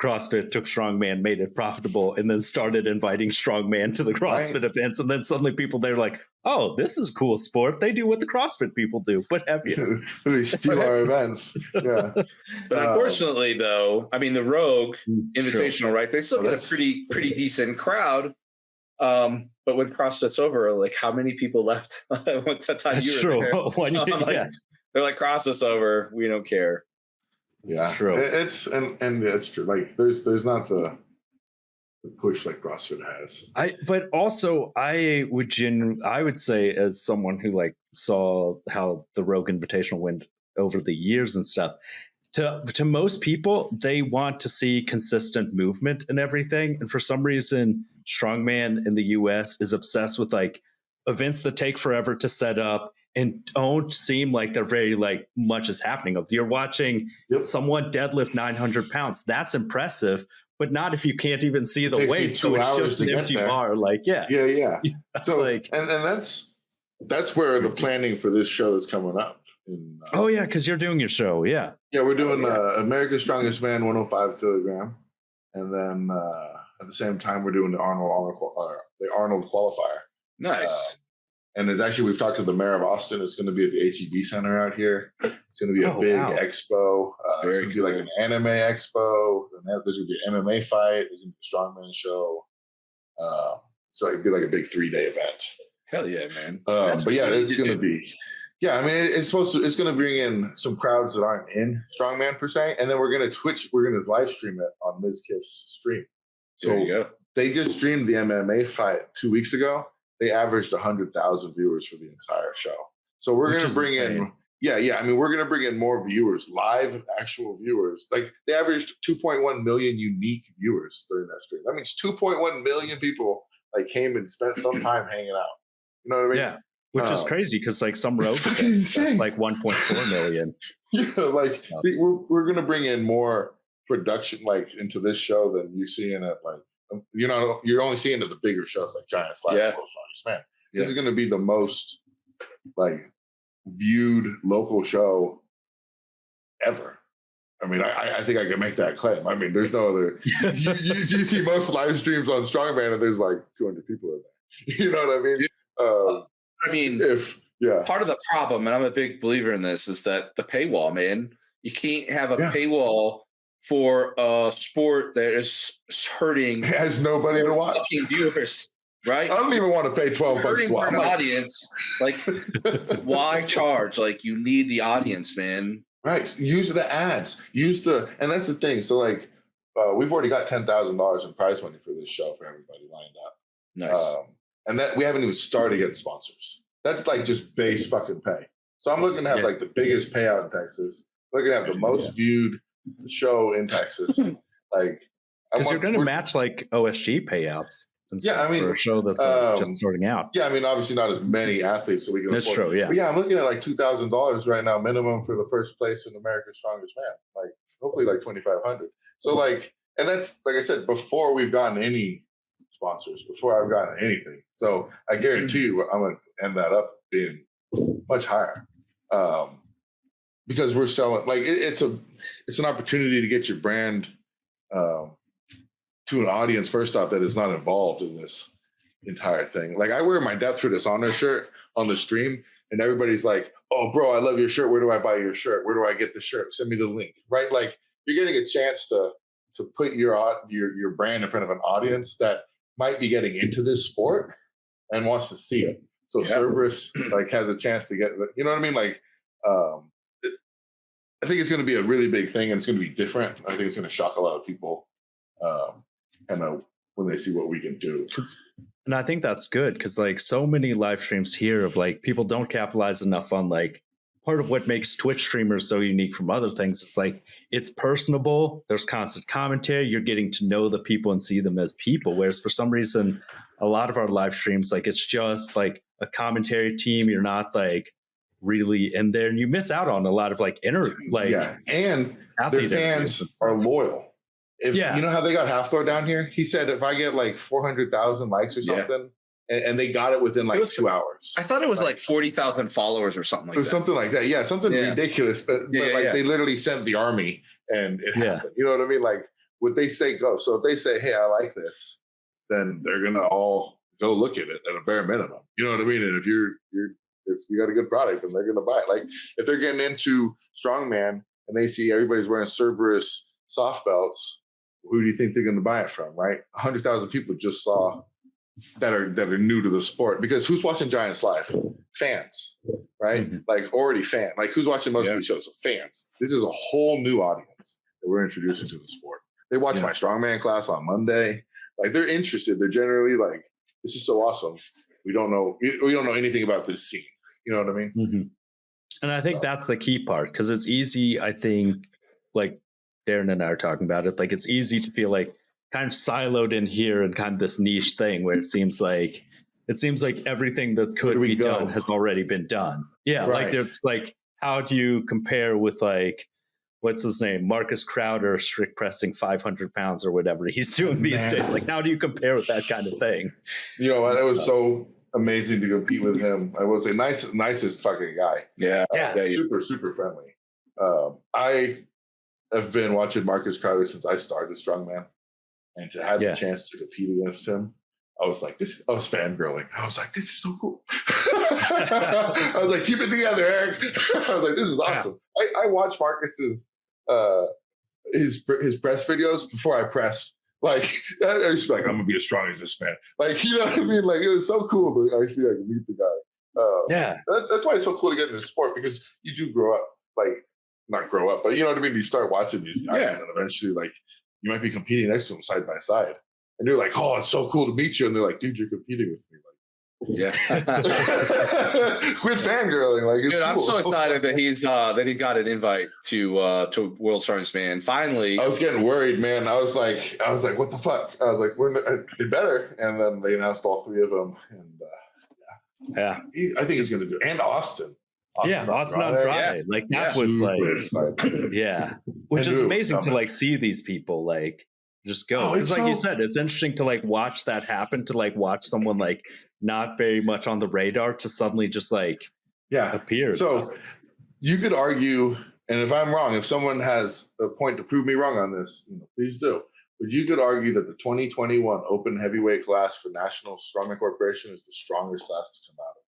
CrossFit took strongman, made it profitable, and then started inviting strongman to the CrossFit events. And then suddenly people, they're like, oh, this is a cool sport. They do what the CrossFit people do, but heavier. They steal our events. Yeah. But unfortunately, though, I mean, the Rogue Invitational, right? They still get a pretty decent crowd. But when CrossFit's over, like, how many people left? What time you were there? They're like, CrossFit's over. We don't care. Yeah, true. It's and it's true. Like, there's not the push like CrossFit has. But also I would say, as someone who like saw how the Rogue Invitational went over the years and stuff, to most people, they want to see consistent movement and everything. And for some reason, strongman in the US is obsessed with like events that take forever to set up and don't seem like they're very like much is happening. If you're watching someone deadlift 900 pounds, that's impressive, but not if you can't even see the weight. So it's just an empty bar. Like, yeah. So like, and that's where the planning for this show is coming up. Because you're doing your show. Yeah, we're doing America's Strongest Man 105 kilogram, and then at the same time we're doing the Arnold qualifier. Nice. And it's actually, we've talked to the mayor of Austin. It's going to be at the HEB Center out here. It's going to be a big expo. It's going to be like an anime expo. And there's going to be an MMA fight. There's going to be a strongman show. So it'd be like a big 3-day event. Hell yeah, man. But yeah, it's going to be. Yeah, I mean, it's going to bring in some crowds that aren't in strongman per se, and then we're going to live stream it on Ms. Kiff's stream. So there you go. They just streamed the MMA fight 2 weeks ago. They averaged 100,000 viewers for the entire show. So we're going to bring in Yeah. I mean, we're going to bring in more viewers, live actual viewers. Like they averaged 2.1 million unique viewers during that stream. That means 2.1 million people like came and spent some time hanging out. You know what I mean? Yeah. Which is crazy because like some road events, that's like 1.4 million. Yeah, like we're going to bring in more production like into this show than you seeing it like, you know, you're only seeing it the bigger shows like Giant Slash, World's Strongest Man. This is going to be the most like viewed local show ever. I mean, I think I can make that claim. I mean, there's no other. you see most live streams on Strongman, and there's like 200 people in there. You know what I mean? I mean, part of the problem, and I'm a big believer in this, is that the paywall, man. You can't have a paywall for a sport that is hurting. It has nobody to watch. Viewers. Right? I don't even want to pay $12 to watch. An audience, like, why charge? Like, you need the audience, man. Right. Use the ads. And that's the thing. So, like, we've already got $10,000 in prize money for this show for everybody lined up. Nice. And that we haven't even started getting sponsors. That's like just base fucking pay. So I'm looking to have like the biggest payout in Texas. Looking to have the most viewed show in Texas. Like, because you're going to match like OSG payouts. I mean, for a show that's just starting out. Yeah, I mean, obviously not as many athletes, so we can. That's true. Yeah, but I'm looking at like $2,000 right now minimum for the first place in America's Strongest Man. Like, hopefully, like 2,500. So, like, and that's like I said before we've gotten any sponsors, before I've gotten anything. So I guarantee you, I'm gonna end that up being much higher, because we're selling. Like, it's an opportunity to get your brand. To an audience, first off, that is not involved in this entire thing. Like, I wear my Death for Dishonor shirt on the stream, and everybody's like, "Oh, bro, I love your shirt. Where do I buy your shirt? Where do I get the shirt? Send me the link." Right? Like, you're getting a chance to put your brand in front of an audience that might be getting into this sport and wants to see it. So Cerberus like has a chance to get, you know what I mean? Like, I think it's going to be a really big thing, and it's going to be different. I think it's going to shock a lot of people. And when they see what we can do. And I think that's good because like so many live streams here of like people don't capitalize enough on like part of what makes Twitch streamers so unique from other things. It's like it's personable. There's constant commentary. You're getting to know the people and see them as people. Whereas for some reason, a lot of our live streams, like it's just like a commentary team. You're not like really in there, and you miss out on a lot of like and their fans are loyal. You know how they got Halfthor down here? He said if I get like 400,000 likes or something, and they got it within like 2 hours. I thought it was like 40,000 followers or something like that. Something like that. Yeah, something ridiculous. But they literally sent the army and it happened. You know what I mean? Like, what they say goes. So if they say, "Hey, I like this," then they're gonna all go look at it at a bare minimum. You know what I mean? And if you got a good product, then they're gonna buy it. Like, if they're getting into Strongman and they see everybody's wearing Cerberus soft belts, who do you think they're going to buy it from, right? 100,000 people just saw that are new to the sport, because who's watching Giants live? Fans, right? Mm-hmm. Like, already fan. Like, who's watching most of these shows? So fans. This is a whole new audience that we're introducing to the sport. They watch my Strongman class on Monday. Like, they're interested. They're generally like, "This is so awesome. We don't know anything about this scene." You know what I mean? Mm-hmm. And I think that's the key part, because it's easy, I think, like Darren and I are talking about it, like it's easy to feel like kind of siloed in here and kind of this niche thing where it seems like everything that could be done has already been done. Yeah. Right. Like it's like, how do you compare with like, what's his name? Marcus Crowder, strict pressing 500 pounds or whatever he's doing these days. Like, how do you compare with that kind of thing? You know, it was so amazing to compete with him. I will say nicest fucking guy. Yeah. Super, super friendly. I have been watching Marcus Crowder since I started Strongman, and to have the chance to compete against him, I was like, I was fangirling. I was like, "This is so cool." I was like, "Keep it together, Eric." I was like, "This is awesome." I watched Marcus's his press videos before I pressed. Like, I was like, "I'm gonna be as strong as this man." Like, you know what I mean? Like, it was so cool to actually like meet the guy. That's why it's so cool to get in this sport, because you do grow up, like, not grow up, but you know what I mean? You start watching these guys, and then eventually, like, you might be competing next to them side by side. And you're like, "Oh, it's so cool to meet you." And they're like, "Dude, you're competing with me. Like, Yeah. Quit fangirling. Like, it's Dude, I'm cool. so excited that he got an invite to World's Strongest Man. Finally. I was getting worried, man. I was like, what the fuck? I was like, they better. And then they announced all three of them. And Yeah. I think he's going to do it. And Austin. Austin Andrade. Yeah. Like that was like, yeah, which is amazing to like see these people like just go. Because like you said, it's interesting to like watch that happen, to like watch someone like not very much on the radar to suddenly just like appear. So you could argue, and if I'm wrong, if someone has a point to prove me wrong on this, please do. But you could argue that the 2021 open heavyweight class for National Strongman Corporation is the strongest class to come out of there.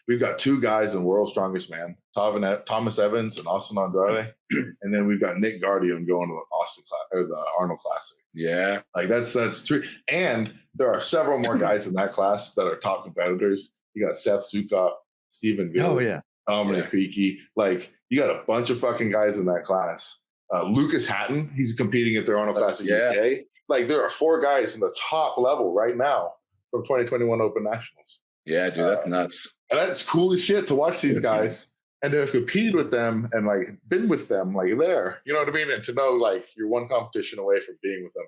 We've got two guys in World's Strongest Man, Thomas Evans and Austin Andrade, and then we've got Nick Guardian going to the Austin class or the Arnold Classic. Yeah, like that's true. And there are several more guys in that class that are top competitors. You got Seth Sukop, Stephen Gill, Dominic Creaky. Like you got a bunch of fucking guys in that class. Lucas Hatton, he's competing at the Arnold Classic UK. Like there are four guys in the top level right now from 2021 Open Nationals. Yeah, dude, that's nuts. And that's cool as shit to watch these guys and to have competed with them and like been with them like there. You know what I mean? And to know like you're one competition away from being with them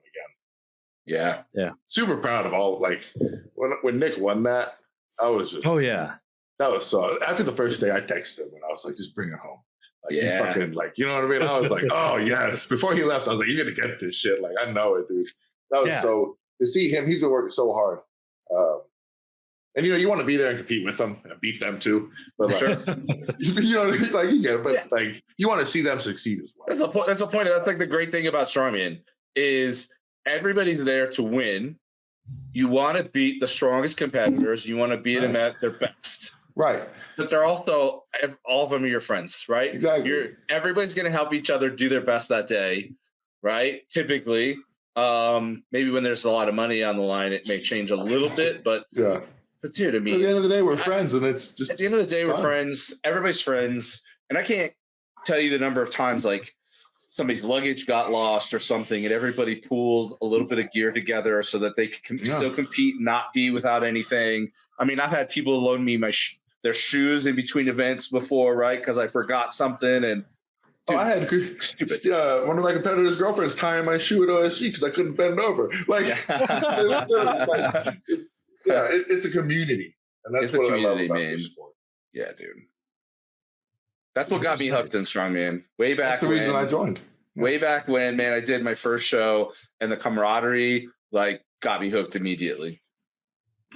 again. Yeah. Super proud of all. Like when Nick won that, I was just that was so. After the first day, I texted him and I was like, just bring it home. Like, fucking, like, you know what I mean? I was like, oh yes. Before he left, I was like, you're gonna get this shit. Like I know it, dude. That was so to see him. He's been working so hard. And you want to be there and compete with them and beat them too. But like, like you get it, but like you want to see them succeed as well. That's the point. That's like the great thing about strongman is everybody's there to win. You want to beat the strongest competitors. You want to beat them at their best. Right. But they're also all of them are your friends, right? Exactly. Everybody's going to help each other do their best that day, right? Typically, maybe when there's a lot of money on the line, it may change a little bit, but But dude, I mean, at the end of the day, we're friends, and it's just at the end of the day, we're friends. Everybody's friends, and I can't tell you the number of times like somebody's luggage got lost or something, and everybody pooled a little bit of gear together so that they could still compete, and not be without anything. I mean, I've had people loan me their shoes in between events before, right? Because I forgot something, and dude, I had stupid. One of my competitors' girlfriends tying my shoe at OSG because I couldn't bend over. Like, it's a community, and that's what I love about this sport. Yeah, dude. That's what got me hooked in strongman. Way back. That's the reason I joined. Way back when, man, I did my first show, and the camaraderie like got me hooked immediately.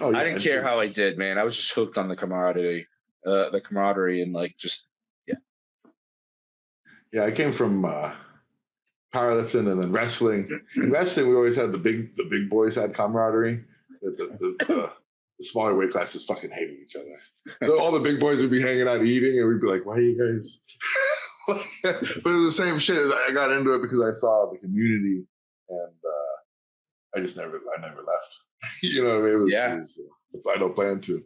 Oh, yeah, I didn't care how I did, man. I was just hooked on the camaraderie, and like just Yeah, I came from powerlifting and then wrestling. In wrestling, we always had the big boys had camaraderie. The smaller weight classes fucking hated each other. So all the big boys would be hanging out eating, and we'd be like, "Why are you guys?" But it was the same shit. I got into it because I saw the community, and I never left. You know what I mean? I don't plan to.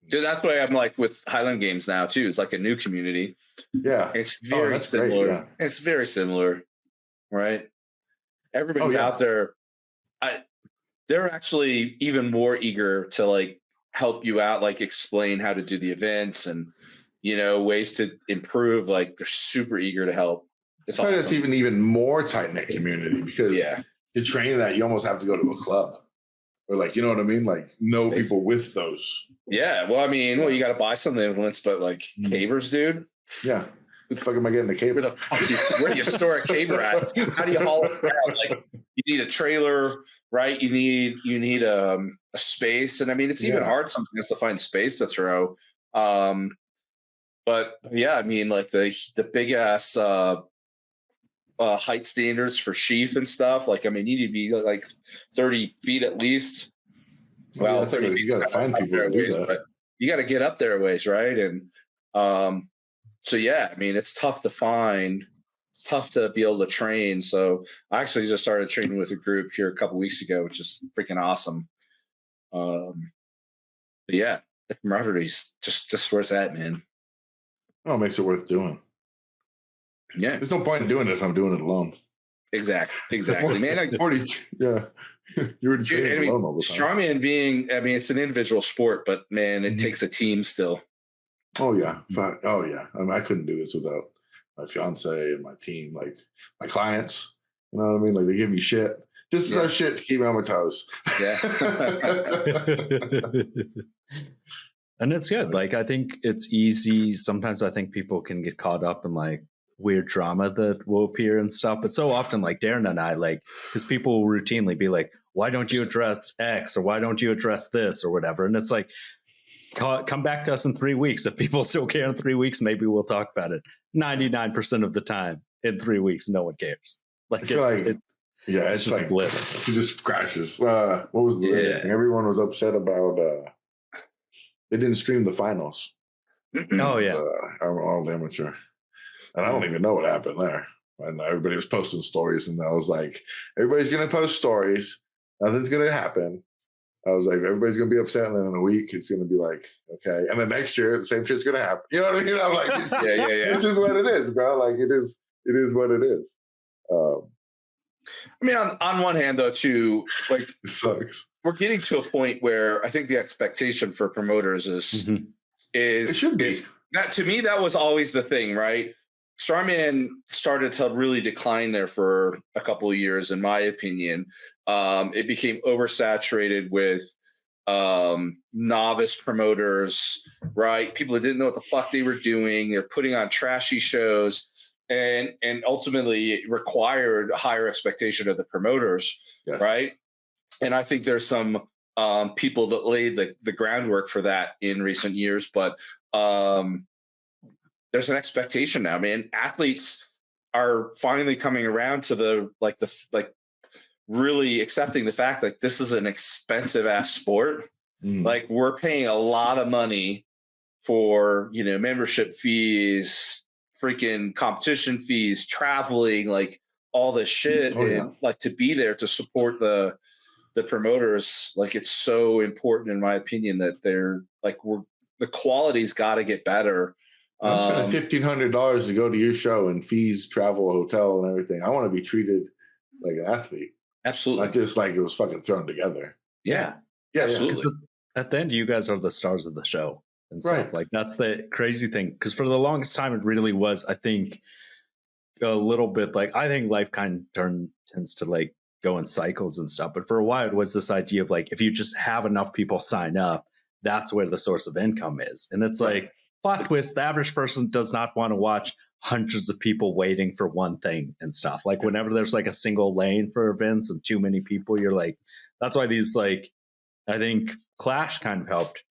Dude, that's why I'm like with Highland Games now too. It's like a new community. Yeah, it's very similar. Great, It's very similar, right? Everybody's out there. They're actually even more eager to like help you out, like explain how to do the events and ways to improve. Like they're super eager to help. It's awesome. That's even more tight knit community because to train that you almost have to go to a club or like you know what I mean, like know people with those. Yeah, well, I mean, you got to buy some implements, but like cabers, dude. Yeah. Who the fuck am I getting a caber? Where do you store a caber at? How do you haul it around? Like you need a trailer, right? You need a space, and I mean it's even hard sometimes to find space to throw. But yeah, I mean like the big ass height standards for sheath and stuff. Like I mean you need to be like 30 feet at least. Well, 30 feet. You got to find people to do that. But you got to get up there a ways, right? And so yeah, I mean, it's tough to find. It's tough to be able to train. So I actually just started training with a group here a couple weeks ago, which is freaking awesome. But yeah, the camaraderie's just where it's at, man. Oh, it makes it worth doing. Yeah, there's no point in doing it if I'm doing it alone. Exactly, man. You were training alone all the time. Strongman being, I mean, it's an individual sport, but man, it takes a team still. Oh yeah, oh yeah. I mean, I couldn't do this without my fiance and my team, like my clients. You know what I mean? Like they give me shit, just enough shit to keep me on my toes. Yeah. And it's good. Like I think it's easy. Sometimes I think people can get caught up in like weird drama that will appear and stuff. But so often, like Darren and I, like, because people will routinely be like, "Why don't you address X?" or "Why don't you address this?" or whatever. And it's like, come back to us in 3 weeks. If people still care in 3 weeks, maybe we'll talk about it. 99% of the time in 3 weeks, no one cares. Like it's just like like blip. It just crashes. What was the latest thing? Everyone was upset about they didn't stream the finals. Oh yeah, all amateur, and I don't even know what happened there. And everybody was posting stories, and I was like, everybody's gonna post stories. Nothing's gonna happen. I was like, everybody's gonna be upset, and then in a week it's gonna be like, okay. And then next year the same shit's gonna happen. You know what I mean? I'm like, yeah. This is what it is, bro. Like it is what it is. I mean, on one hand, though, too, like it sucks. We're getting to a point where I think the expectation for promoters is It should be. That to me, that was always the thing, right? Strongman started to really decline there for a couple of years, in my opinion. It became oversaturated with novice promoters, right? People that didn't know what the fuck they were doing. They're putting on trashy shows. And ultimately it required a higher expectation of the promoters, right? And I think there's some people that laid the groundwork for that in recent years, but there's an expectation now, man. Athletes are finally coming around to the really accepting the fact that this is an expensive ass sport. Like we're paying a lot of money for, membership fees, freaking competition fees, traveling, like all this shit, and like to be there to support the promoters. Like it's so important, in my opinion, that they're like the quality's got to get better. I'm spending $1,500 to go to your show and fees, travel, hotel, and everything. I want to be treated like an athlete. Absolutely, not just like it was fucking thrown together. Yeah, absolutely. At the end, you guys are the stars of the show. And stuff. Right. Like that's the crazy thing, because for the longest time it really was, I think, a little bit like, I think life kind of tends to like go in cycles and stuff, but for a while it was this idea of like, if you just have enough people sign up, that's where the source of income is. And it's like, plot twist, the average person does not want to watch hundreds of people waiting for one thing and stuff. Like whenever there's like a single lane for events and too many people, you're like, that's why these, like, I think Clash kind of helped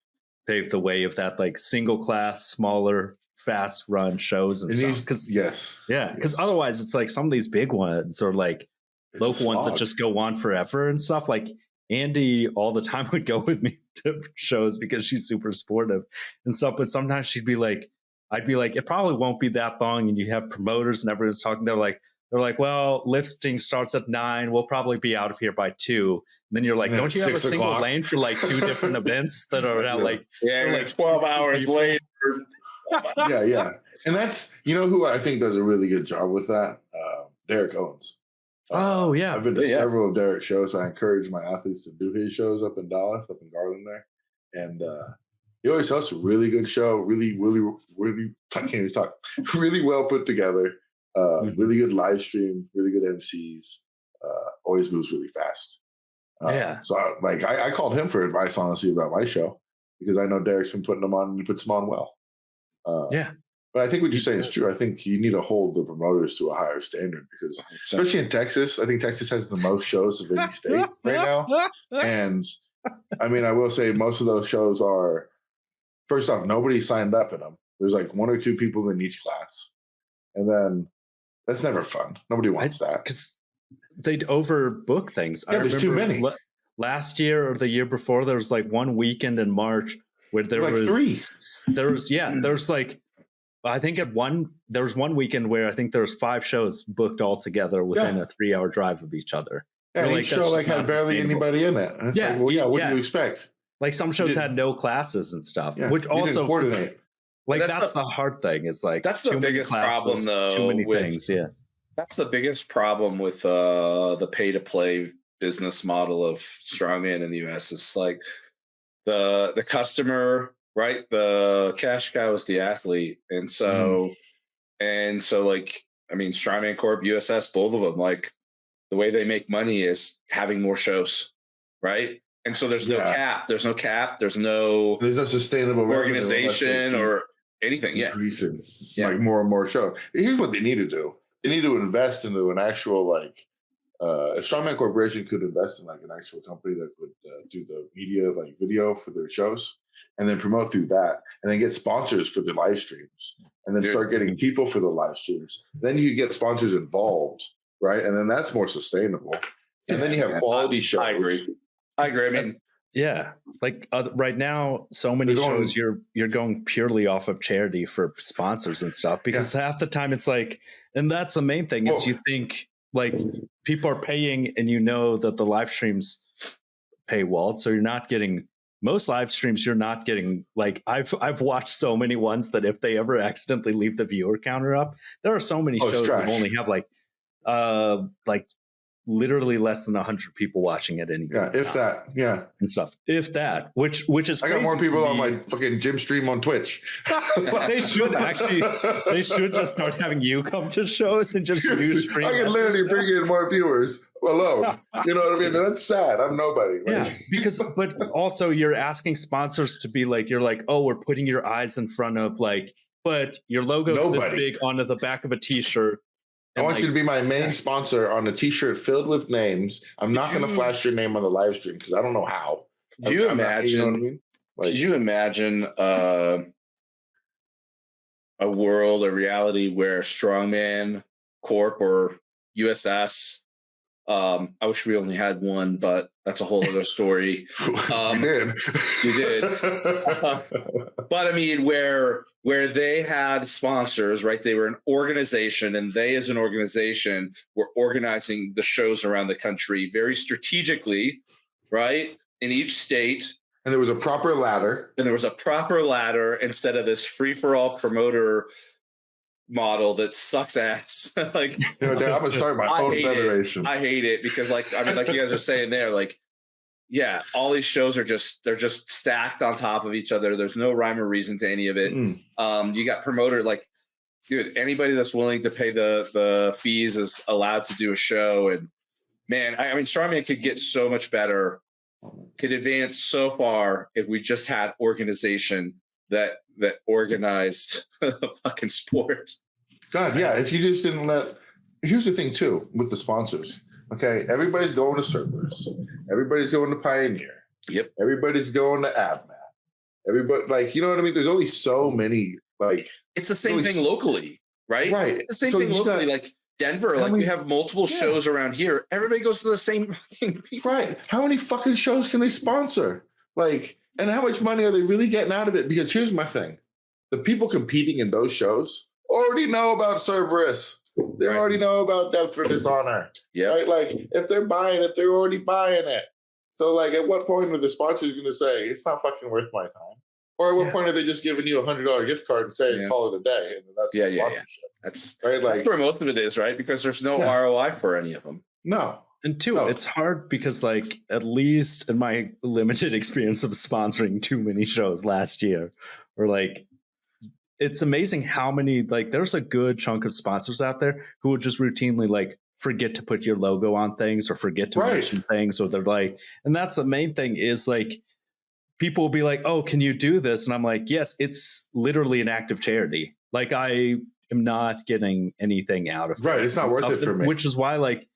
pave the way of that, like single class, smaller, fast run shows and stuff. Because otherwise it's like some of these big ones or like local ones that just go on forever and stuff. Like Andy all the time would go with me to shows because she's super supportive and stuff. But sometimes I'd be like, it probably won't be that long. And you have promoters and everyone's talking. They're like, well, lifting starts at 9. We'll probably be out of here by 2. And then you're like, don't you have a single lane for like 2 different events that are out like 12 hours later? Yeah. And that's, who I think does a really good job with that? Derek Owens. Oh, yeah. I've been to several of Derek's shows. I encourage my athletes to do his shows up in Dallas, up in Garland there. And he always hosts a really good show, really, I can't even talk, really well put together. Really good live stream, really good MCs, always moves really fast. So I called him for advice, honestly, about my show, because I know Derek's been putting them on and he puts them on well. But I think what you're saying is true. I think you need to hold the promoters to a higher standard because, especially in Texas, I think Texas has the most shows of any state right now. And I mean, I will say most of those shows are, first off, nobody signed up in them. There's like 1 or 2 people in each class. And then that's never fun. Nobody wants that. Because they'd overbook things. Yeah, there's too many. Last year or the year before, there was like one weekend in March where there was 3. There was like, I think there was one weekend where I think there was 5 shows booked all together within a 3-hour drive of each other. Yeah, each show had barely anybody in it. And it's like, well, what do you expect? Like some shows had no classes and stuff, which also coordinate. Like that's the hard thing. Is like that's the biggest problem, though. Too many things. Yeah, that's the biggest problem with the pay to play business model of strongman in the US. It's like the customer, right? The cash cow is the athlete. And so like, I mean, Strongman Corp, USS, both of them, like the way they make money is having more shows, right? And so there's no cap. There's no sustainable organization or anything. Increasing like more and more shows. Here's what they need to do. They need to invest into an actual like if Strongman Corporation could invest in like an actual company that would do the media like video for their shows and then promote through that and then get sponsors for the live streams and then start getting people for the live streams. Then you get sponsors involved, right? And then that's more sustainable. And then you have quality shows. I agree. I mean, yeah, like right now, so many shows you're going purely off of charity for sponsors and stuff because half the time it's like, and that's the main thing is you think like people are paying and you know that the live streams paywalled, so you're not getting most live streams. You're not getting like I've watched so many ones that if they ever accidentally leave the viewer counter up, there are so many shows that only have like literally less than 100 people watching it anymore. Yeah, if that, and stuff. If that, which is I got more people on my fucking gym stream on Twitch. They should just start having you come to shows and just do stream. I can literally bring in more viewers alone. You know what I mean? That's sad. I'm nobody. Yeah, but also you're asking sponsors to be like, you're like, oh, we're putting your eyes in front of like, but your logo's this big onto the back of a t-shirt. I want you to be my main sponsor on a t-shirt filled with names. I'm not going to flash your name on the live stream because I don't know how. Do you imagine? You know what I mean? Like, could you imagine a world, a reality where Strongman Corp or USS? I wish we only had one, but that's a whole other story. You did. But I mean, where they had sponsors, right? They were an organization, and they, as an organization, were organizing the shows around the country very strategically, right? In each state. And there was a proper ladder. Instead of this free-for-all promoter model that sucks ass. Like, I'm gonna start my own federation. I hate it because, like, I mean, like you guys are saying there, like, yeah, all these shows are just stacked on top of each other. There's no rhyme or reason to any of it. You got promoter, like, dude, anybody that's willing to pay the fees is allowed to do a show. And man, I mean, Strongman could get so much better, could advance so far if we just had organization that organized the fucking sport. God, yeah. If you just didn't here's the thing too with the sponsors. Okay, everybody's going to Cerberus. Everybody's going to Pioneer. Yep. Everybody's going to AvMat. Everybody, like, you know what I mean? There's only so many. Like, it's the same thing locally, right? Right. It's the same thing locally. Like Denver, like we have multiple shows around here. Everybody goes to the same fucking people. Right. How many fucking shows can they sponsor? Like, and how much money are they really getting out of it? Because here's my thing. The people competing in those shows already know about Cerberus. They already know about Death for Dishonor. Yeah. Right? Like, if they're buying it, they're already buying it. So, like, at what point are the sponsors going to say, it's not fucking worth my time? Or at what point are they just giving you $100 gift card and saying, call it a day? And that's sponsorship. That's, right? Like, that's where most of it is, right? Because there's no ROI for any of them. No. And two, it's hard because, like, at least in my limited experience of sponsoring too many shows last year, or like, it's amazing how many, like, there's a good chunk of sponsors out there who would just routinely, like, forget to put your logo on things or forget to mention things, or they're like, and that's the main thing is, like, people will be like, oh, can you do this? And I'm like, yes, it's literally an act of charity. Like, I am not getting anything out of it. Right, it's not worth it for me. Which is why, like,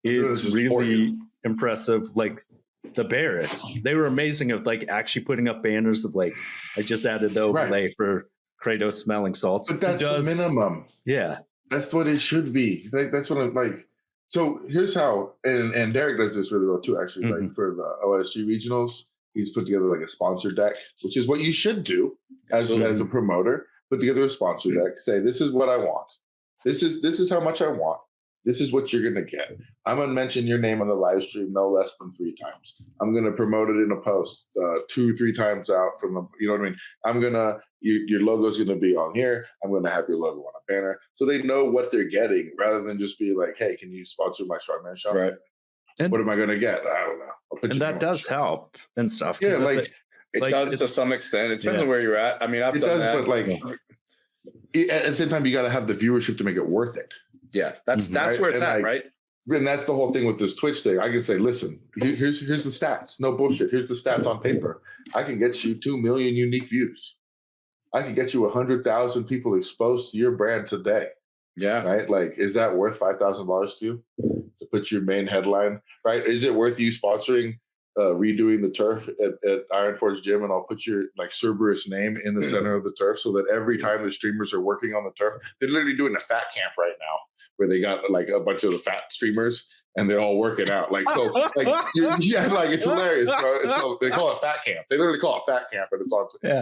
it's really impressive. Like, the Barretts, they were amazing of, like, actually putting up banners of, like, I just added the overlay for Kratos smelling salts. But that's the minimum. Yeah. That's what it should be. Like, that's what I'm like. So here's how, and Derek does this really well too, actually. Like, for the OSG regionals, he's put together like a sponsor deck, which is what you should do as a promoter. Put together a sponsor deck. Say, this is what I want. This is how much I want. This is what you're going to get. I'm going to mention your name on the live stream no less than 3 times. I'm going to promote it in a post 2-3 times out from the, you know what I mean? I'm going to, your logo's going to be on here. I'm going to have your logo on a banner. So they know what they're getting rather than just be like, hey, can you sponsor my Strongman show? Right. what am I going to get? I don't know. And that does help and stuff. Yeah, like it does to some extent. It depends on where you're at. I mean, I've done that. But like at the same time, you got to have the viewership to make it worth it. Yeah, that's where it's at, right? And that's the whole thing with this Twitch thing. I can say, listen, here's the stats. No bullshit. Here's the stats on paper. I can get you 2 million unique views. I can get you 100,000 people exposed to your brand today. Yeah. Right. Like, is that worth $5,000 to you to put your main headline? Right. Is it worth you sponsoring redoing the turf at Iron Forge Gym, and I'll put your like Cerberus name in the center of the turf so that every time the streamers are working on the turf, they're literally doing a fat camp right now where they got like a bunch of the fat streamers and they're all working out. Like, so like, yeah, like it's hilarious, bro. They call it fat camp. They literally call it fat camp, and it's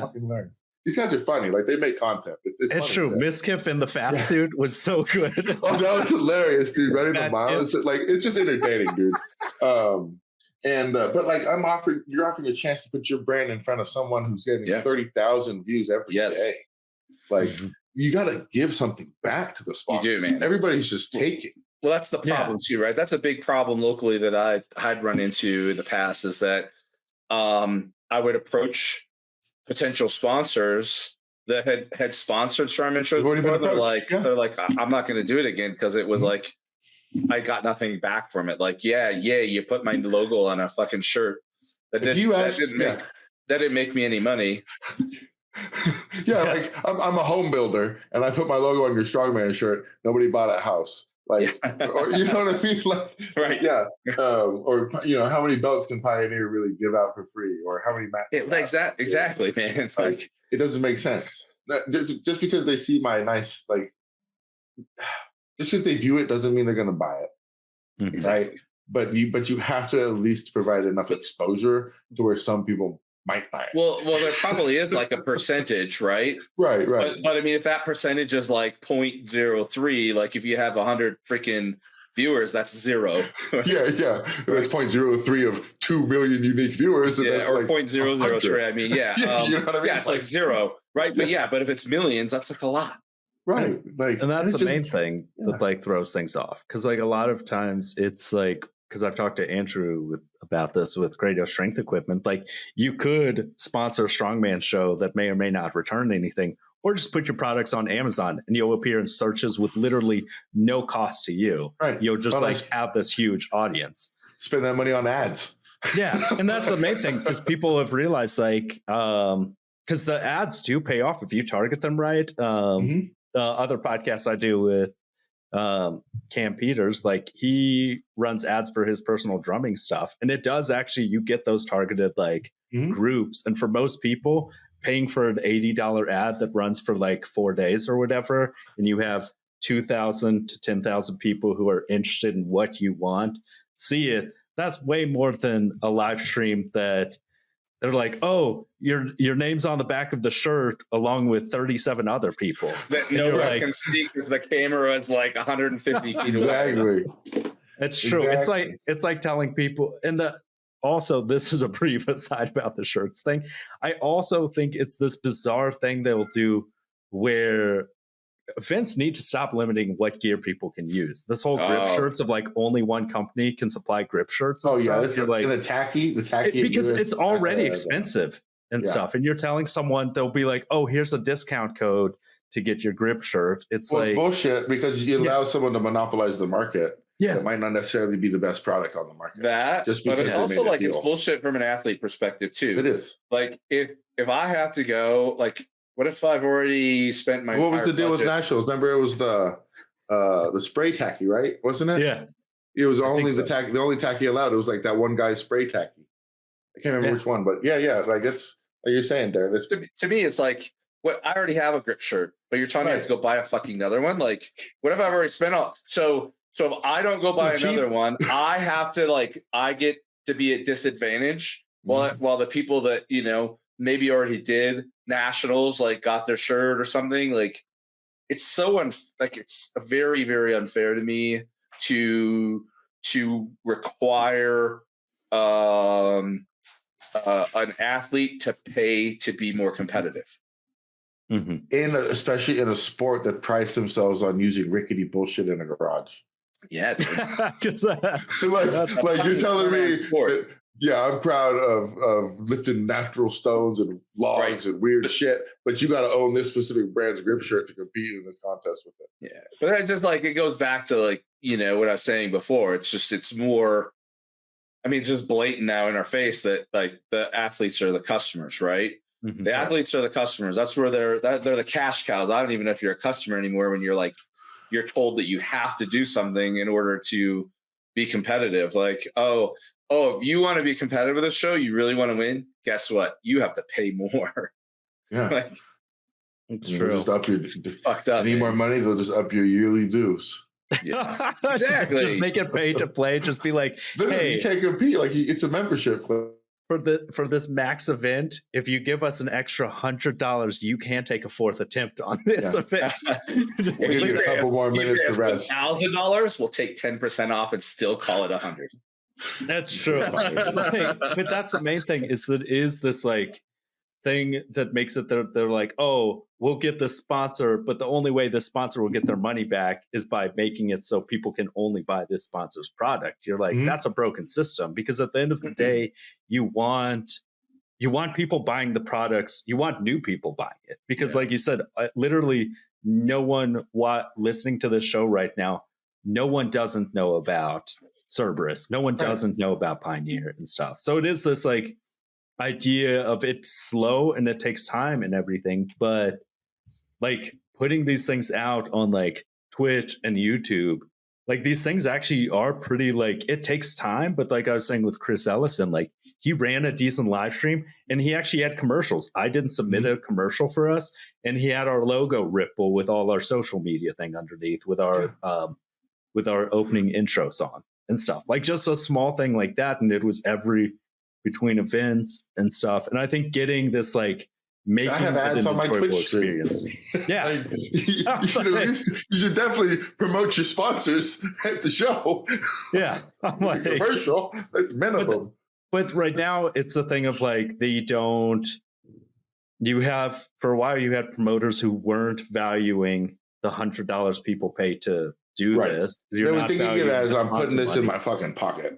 fucking hilarious. These guys are funny. Like, they make content. It's true. Miskiff in the fat suit was so good. Oh, that was hilarious, dude. Running the miles. Like, it's just entertaining, dude. But like, you're offering a chance to put your brand in front of someone who's getting 30,000 views every day. Like, you got to give something back to the sponsor. You do, man. Everybody's just taking. Well, that's the problem too, right? That's a big problem locally that I'd run into in the past, is that I would approach potential sponsors that had sponsored strongman shows before. They're like, I'm not going to do it again because it was like I got nothing back from it. Like, you put my logo on a fucking shirt. That didn't make me any money. Like I'm a home builder and I put my logo on your strongman shirt. Nobody bought a house. Like, or, you know what I mean? Like, right. Yeah. Or, how many belts can Pioneer really give out for free? Or how many matches? Exactly, man. Like, it doesn't make sense. Just because they see my nice, like, just because they view it doesn't mean they're going to buy it. Exactly. But you have to at least provide enough exposure to where some people might buy it. Well, there probably is like a percentage, right? Right. But I mean, if that percentage is like 0.03, like if you have 100 freaking viewers, that's zero. Yeah. That's 0.03 of 2 million unique viewers. And that's or like 0.003. I mean, you know what I mean? It's like zero, right? But but if it's millions, that's like a lot. Right. And that's the main thing that like throws things off. Because like a lot of times it's like, because I've talked to Andrew about this with Credo Strength Equipment, like you could sponsor a strongman show that may or may not return anything, or just put your products on Amazon and you'll appear in searches with literally no cost to you. Right. You'll just have this huge audience. Spend that money on ads. Yeah. And that's the main thing, because people have realized like, because the ads do pay off if you target them right. The other podcasts I do with Cam Peters, like he runs ads for his personal drumming stuff, and it does actually, you get those targeted like groups. And for most people, paying for an $80 ad that runs for like 4 days or whatever, and you have 2,000 to 10,000 people who are interested in what you want, see it, that's way more than a live stream that they're like, oh, your name's on the back of the shirt along with 37 other people. That nobody can see because the camera is like 150 feet away. Exactly. It's true. Exactly. It's like telling people, and also, this is a brief aside about the shirts thing. I also think it's this bizarre thing they'll do where events need to stop limiting what gear people can use. This whole grip shirts of like only one company can supply grip shirts. And stuff. Like the tacky because it's already expensive and stuff. And you're telling someone, they'll be like, "Oh, here's a discount code to get your grip shirt." It's bullshit, because you allow someone to monopolize the market. Yeah, it might not necessarily be the best product on the market. But it's also like it's bullshit from an athlete perspective too. It is. Like if I have to go, like, what if I've already spent my? What was the deal with Nationals? Remember, it was the spray tacky, right? Wasn't it? Yeah. It was only the tacky. The only tacky allowed. It was like that one guy's spray tacky. I can't remember which one, but yeah. Like it's like you're saying, Darren. To me, it's like, what, I already have a grip shirt, but you're telling me I have to go buy a fucking another one. Like, what if I've already spent all? So if I don't go buy another one, I have to I get to be at disadvantage while the people that maybe already did nationals got their shirt or something. Like, it's so it's very, very unfair to me to require an athlete to pay to be more competitive. Especially in a sport that prides themselves on using rickety bullshit in a garage. Yeah, dude. like you're telling me that, yeah, I'm proud of lifting natural stones and logs and weird shit, but you got to own this specific brand's grip shirt to compete in this contest with it. Yeah, but it's just like, it goes back to like, what I was saying before. It's more, I mean, it's just blatant now in our face that like the athletes are the customers, right? Mm-hmm. The athletes are the customers. That's where they're the cash cows. I don't even know if you're a customer anymore when you're told that you have to do something in order to be competitive. Like, oh, if you want to be competitive with this show, you really want to win, guess what? You have to pay more. Yeah. Like, it's true. Just up your, fucked up. Need more money, they'll just up your yearly dues. Yeah. Exactly. Just make it pay to play. Just be like, hey, you can't compete. Like, it's a membership club. For this max event, if you give us an extra $100, you can take a fourth attempt on this event. We'll give you a couple more minutes to rest. $1,000, we'll take 10% off and still call it 100. That's true. But that's the main thing, is this like thing that makes it they're like, oh, we'll get the sponsor, but the only way the sponsor will get their money back is by making it so people can only buy this sponsor's product. You're like, that's a broken system, because at the end of the day, you want people buying the products. You want new people buying it, because like you said, literally no one listening to this show right now, no one doesn't know about Cerberus. No one doesn't know about Pioneer and stuff. So it is this like idea of it's slow and it takes time and everything, but like putting these things out on like Twitch and YouTube, like these things actually are pretty, like, it takes time. But like I was saying with Chris Ellison, like he ran a decent live stream and he actually had commercials. I didn't submit a commercial for us, and he had our logo Ripple with all our social media thing underneath with our opening intro song and stuff, like just a small thing like that. And it was between events and stuff. And I think getting this like making I have ads on my Twitch experience. Yeah. Like, you should definitely promote your sponsors at the show. Yeah. I'm like, commercial, that's minimum. But right now it's the thing of like, for a while you had promoters who weren't valuing the $100 people pay to do this. They were thinking it as, I'm putting this in my fucking pocket.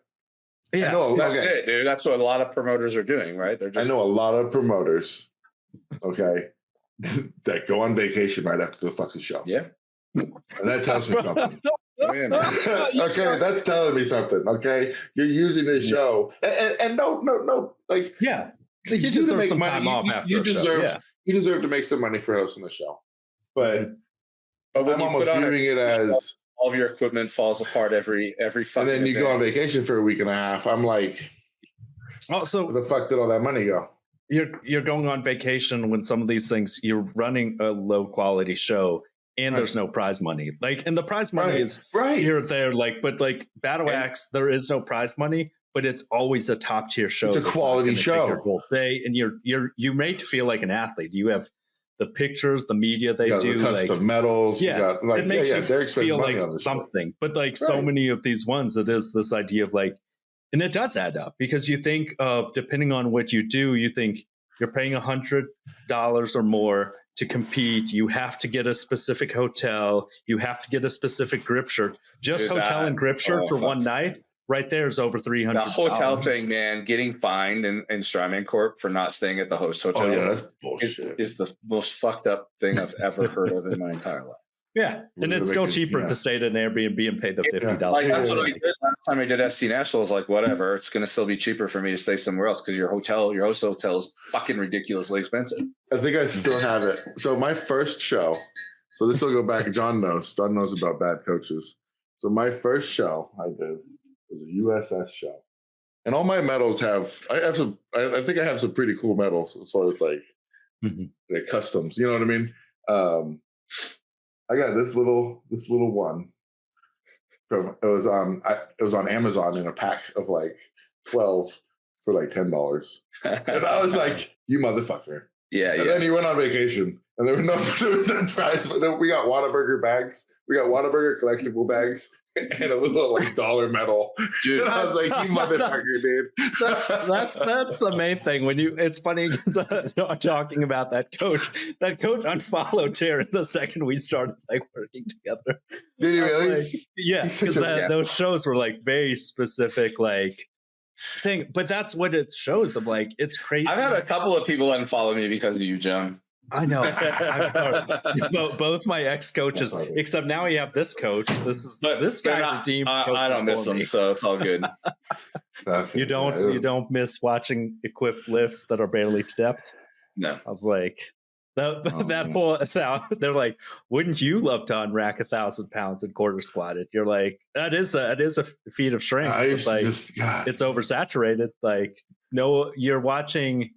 Yeah, that's it, dude. That's what a lot of promoters are doing, right? I know a lot of promoters, okay, that go on vacation right after the fucking show. Yeah. And that tells me something. Okay, that's telling me something. Okay, you're using this show, and no, like, yeah, like you deserve some time off after you deserve to make some money for hosting the show, but I'm almost viewing it as all of your equipment falls apart every fucking. And then you go on vacation for a week and a half. I'm like, also, where the fuck did all that money go? You're going on vacation when some of these things, you're running a low quality show and there's no prize money. Like, and the prize money is here or there. Like, but like Battle Axe, there is no prize money, but it's always a top tier show. It's a quality show. Your whole day, and you made to feel like an athlete. You have the pictures, the media they do, the custom like medals. Yeah, you got, it makes you feel like something. Show. But like so many of these ones, it is this idea of like, and it does add up, because you think of, depending on what you do, you think you're paying $100 or more to compete. You have to get a specific hotel. You have to get a specific grip shirt. Just hotel and grip shirt for one night. Right there is over $300. The hotel thing, man, getting fined in Strongman Corp for not staying at the host hotel that's bullshit. Is the most fucked up thing I've ever heard of in my entire life. Yeah, and it's still cheaper to stay at an Airbnb and pay the $50. Like, that's what I did last time I did SC National. I was like, whatever, it's going to still be cheaper for me to stay somewhere else, because your host hotel is fucking ridiculously expensive. I think I still have it. So my first show, so this will go back, John knows about bad coaches. So my first show I did was a USS show, and all my medals I think I have some pretty cool medals as far as like the customs, you know what I mean? I got this little one from, it was on Amazon in a pack of like 12 for like $10. And I was like, you motherfucker. Yeah. And then he went on vacation, and there was no prize. But then we got Whataburger bags. We got Whataburger collectible bags and a little like dollar medal. Dude, And I was like, you motherfucker, dude. That's the main thing. When it's funny because talking about that coach unfollowed Taryn the second we started like working together. Did he really? Like, yeah, because those shows were like very specific, like thing. But that's what it shows of like it's crazy. I've had a couple of people unfollow me because of you, John. I know. I'm sorry. Both my ex-coaches, except now we have this coach. This guy redeemed. I don't miss them, so it's all good. You don't miss watching equipped lifts that are barely to depth. No, I was like they're like, wouldn't you love to unrack 1,000 pounds and quarter squatted? You're like, that is a feat of strength. Like it's oversaturated. Like no, you're watching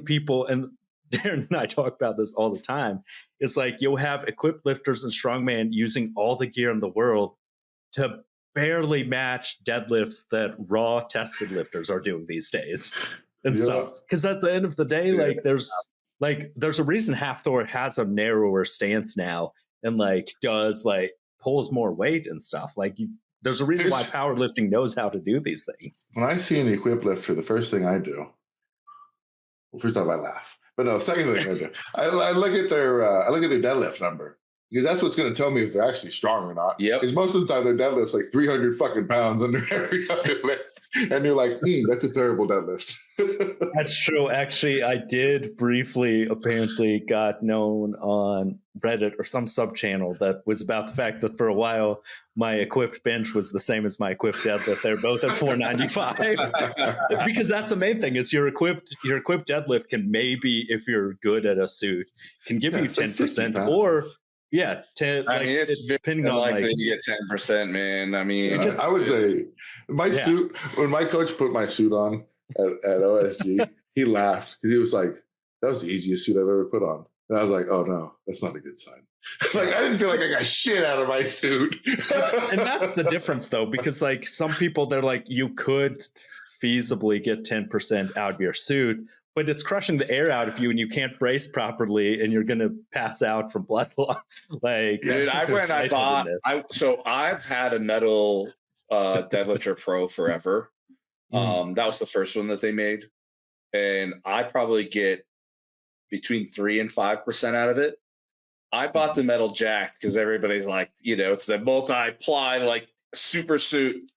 people and. Darren and I talk about this all the time. It's like you'll have equipped lifters and strongman using all the gear in the world to barely match deadlifts that raw tested lifters are doing these days and stuff. Because at the end of the day, there's a reason Half Thor has a narrower stance now and like does like pulls more weight and stuff. Like there's a reason why powerlifting knows how to do these things. When I see an equipped lifter, the first thing I do, first off, I laugh. But no, second thing I do, I look at their deadlift number because that's what's going to tell me if they're actually strong or not. Yep. Because most of the time their deadlift's like 300 fucking pounds under every other lift, and you're like, that's a terrible deadlift. That's true. Actually, I did briefly, apparently, got known on Reddit or some sub channel that was about the fact that for a while my equipped bench was the same as my equipped deadlift. They're both at 495 because that's the main thing is your equipped deadlift can maybe, if you're good at a suit, can give you 10% or 10. I mean, it's depending on likely to get 10%, man. I mean, I would say my suit when my coach put my suit on at OSG, he laughed because he was like, "That was the easiest suit I've ever put on." And I was like, "Oh no, that's not a good sign." Like I didn't feel like I got shit out of my suit. And that's the difference, though, because like some people, they're like, you could feasibly get 10% out of your suit, but it's crushing the air out of you, and you can't brace properly, and you're gonna pass out from blood loss. Like, dude, I've had a metal Deadlifter Pro forever. That was the first one that they made, and I probably get between 3 and 5% out of it. I bought the metal jacked because everybody's like, it's the multi-ply like super suit.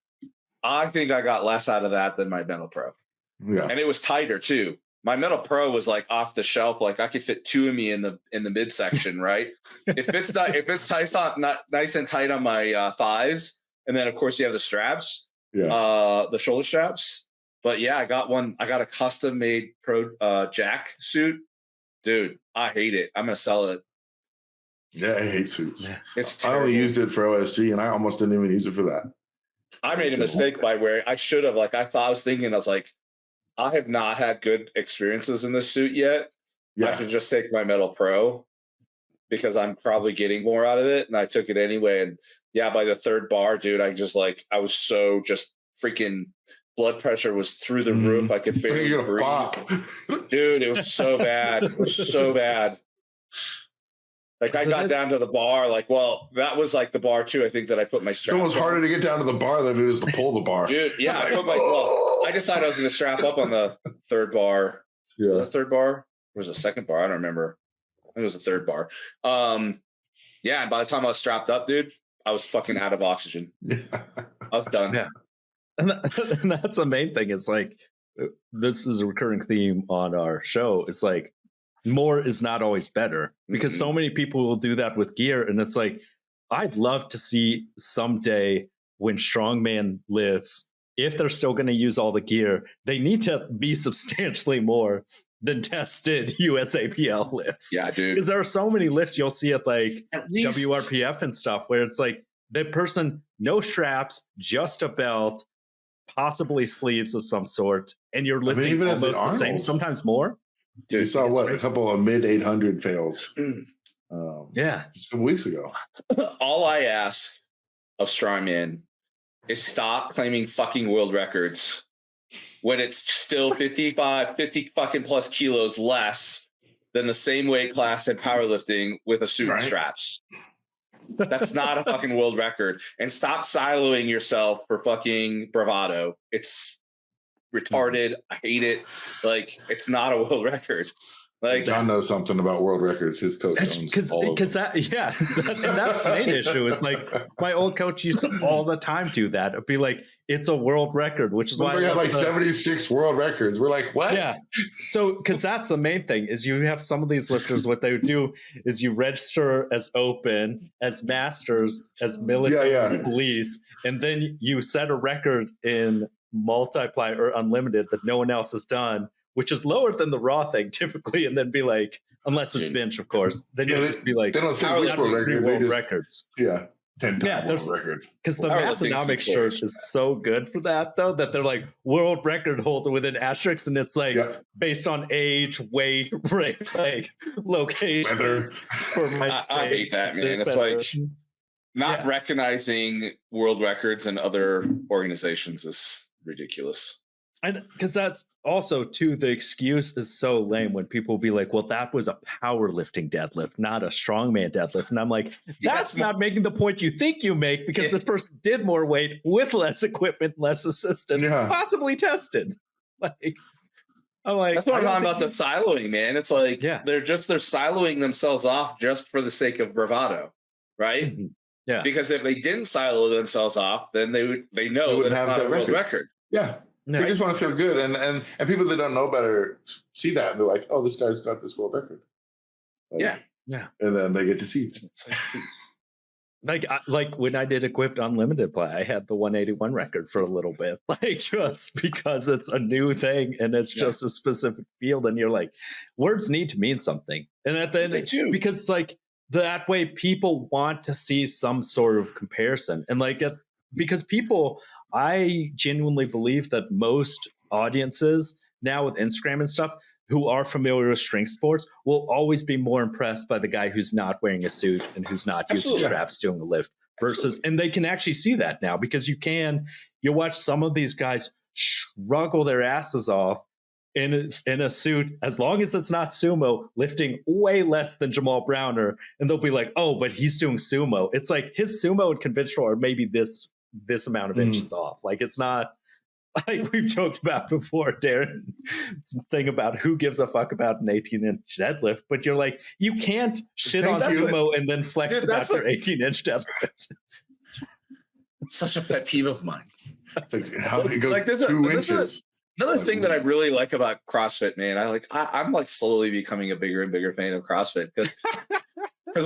I think I got less out of that than my metal Pro, and it was tighter too. My metal Pro was like off the shelf, like I could fit two of me in the midsection, right? If it's not nice and tight on my thighs, and then of course you have the straps. The shoulder straps. But yeah, I got a custom made Pro Jack suit. Dude, I hate it. I'm gonna sell it. Yeah, I hate suits. It's terrible. I only used it for OSG and I almost didn't even use it for that. I made a mistake by wearing I should have I was like, I have not had good experiences in this suit yet. I should just take my metal Pro because I'm probably getting more out of it. And I took it anyway. And by the third bar, dude, I was so just freaking blood pressure was through the roof. I could barely breathe. Dude, it was so bad. It was so bad. Like I got down to the bar, that was like the bar too. I think that I put my strap. It's almost harder to get down to the bar than it is to pull the bar. Dude, yeah. I decided I was going to strap up on the third bar. Yeah. The third bar? Or was it the second bar? I don't remember. I think it was the third bar. And by the time I was strapped up, dude, I was fucking out of oxygen. I was done. Yeah. And that's the main thing. It's like, this is a recurring theme on our show. It's like, more is not always better because so many people will do that with gear. And it's like, I'd love to see someday when strongman lives, if they're still going to use all the gear, they need to be substantially more than tested USAPL lifts. Yeah, dude. Because there are so many lifts you'll see at WRPF and stuff where it's like the person, no straps, just a belt, possibly sleeves of some sort, and you're lifting even almost the same, sometimes more. Dude, you saw a couple of mid 800 fails. Just a couple weeks ago. All I ask of strongman is stop claiming fucking world records when it's still 50 fucking plus kilos less than the same weight class in powerlifting with a suit and straps. That's not a fucking world record. And stop siloing yourself for fucking bravado. It's retarded. I hate it. Like, it's not a world record. Like, John knows something about world records. His coach owns because that and that's the main issue. It's like my old coach used to all the time do that. It'd be like, it's a world record, which is why we have like 76 world records. We're like, what? Yeah. So because that's the main thing is you have some of these lifters. What they do is you register as open, as masters, as military, police, and then you set a record in multiply or unlimited that no one else has done, which is lower than the raw thing typically, and then be like, unless it's bench, of course, then you'll just be like, they don't say which world records. Yeah. 10 there's record. Because the Massonomics shirt is so good for that, though, that they're like world record holder with an asterisk, and it's like based on age, weight, right, like location. Weather. For my I hate that, man. It's like not recognizing world records in other organizations is ridiculous. And because that's also too, the excuse is so lame when people be like, well, that was a powerlifting deadlift, not a strongman deadlift. And I'm like, that's not making the point you think you make, because this person did more weight with less equipment, less assistant, possibly tested. Like, I'm like, that's what I'm talking about, the siloing, man. It's like they're siloing themselves off just for the sake of bravado, right? Mm-hmm. Yeah. Because if they didn't silo themselves off, then they know that it's not a world record. Yeah. No, they just want to feel good, and people that don't know better see that and they're like, "Oh, this guy's got this world record." Like, and then they get deceived. Like when I did equipped unlimited play, I had the 181 record for a little bit, like just because it's a new thing and it's just a specific field, and you're like, words need to mean something, and at the end, they do, because like that way people want to see some sort of comparison, and like because people. I genuinely believe that most audiences now with Instagram and stuff who are familiar with strength sports will always be more impressed by the guy who's not wearing a suit and who's not using straps doing a lift versus, and they can actually see that now because you watch some of these guys struggle their asses off in a suit, as long as it's not sumo, lifting way less than Jamal Browner, and they'll be like, oh, but he's doing sumo. It's like his sumo and conventional are maybe this amount of inches off. Like, it's not like we've joked about before, Darren, thing about who gives a fuck about an 18-inch deadlift, but you're like, you can't shit on sumo and then flex about your 18-inch deadlift. Such a pet peeve of mine. It's like, how did it go like 2 inches? Another thing that I really like about CrossFit, man, I'm like slowly becoming a bigger and bigger fan of CrossFit, because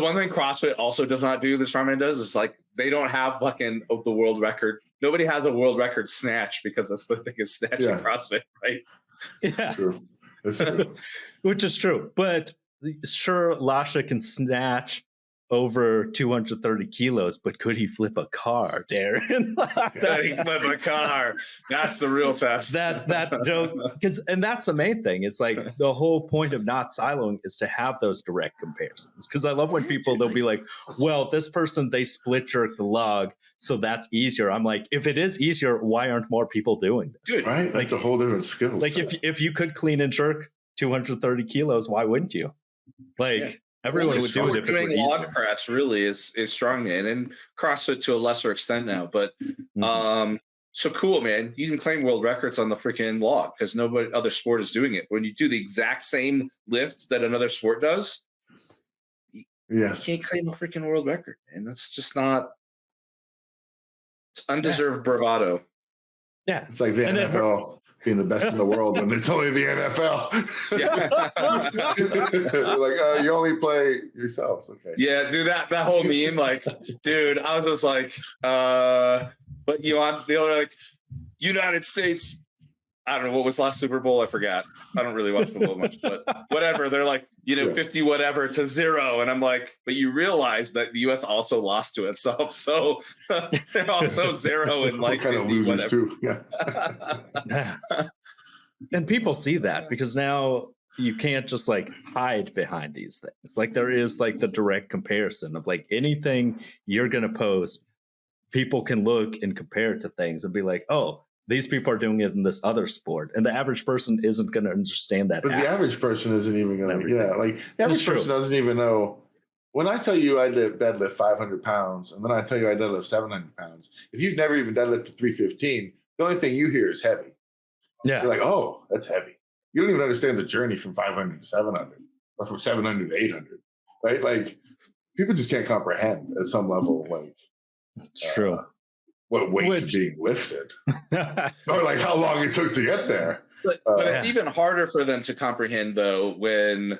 one thing CrossFit also does not do, the strongman does, is like they don't have fucking the world record. Nobody has a world record snatch, because that's the biggest snatch in CrossFit, right? Yeah, true. That's true. Which is true, but sure, Lasha can snatch over 230 kilos, but could he flip a car, Darren? Could he flip a car? That's the real test. That joke, and that's the main thing. It's like the whole point of not siloing is to have those direct comparisons. Because I love when they'll be like, well, this person, they split jerk the log, so that's easier. I'm like, if it is easier, why aren't more people doing this? Dude, right? Like, that's a whole different skill. Like if you could clean and jerk 230 kilos, why wouldn't you? Like, everyone would do it if it were log easier. press really is strongman, and CrossFit to a lesser extent now. But so cool, man. You can claim world records on the freaking log because nobody other sport is doing it. When you do the exact same lift that another sport does, you can't claim a freaking world record, and that's just not. It's undeserved bravado. Yeah, it's like the NFL being the best in the world when it's only the NFL. Like, you only play yourselves. Okay. Yeah, dude, that whole meme, like, dude, I was just like, but you know, like United States. I don't know what was last Super Bowl. I forgot. I don't really watch football much, but whatever. They're like, 50 whatever to 0, and I'm like, but you realize that the U.S. also lost to itself, so they're also 0 and like kind 50 of losers whatever. Too. Yeah. And people see that because now you can't just like hide behind these things. Like there is like the direct comparison of like anything you're going to post, people can look and compare it to things and be like, oh, these people are doing it in this other sport. And the average person isn't going to understand that. But the average person isn't even going to, like the average person doesn't even know when I tell you I deadlift 500 pounds, and then I tell you I deadlift 700 pounds, if you've never even deadlifted 315, the only thing you hear is heavy. Yeah. You're like, oh, that's heavy. You don't even understand the journey from 500 to 700 or from 700 to 800, right? Like, people just can't comprehend at some level, like, true. What weights are being lifted or like how long it took to get there. But it's even harder for them to comprehend, though, when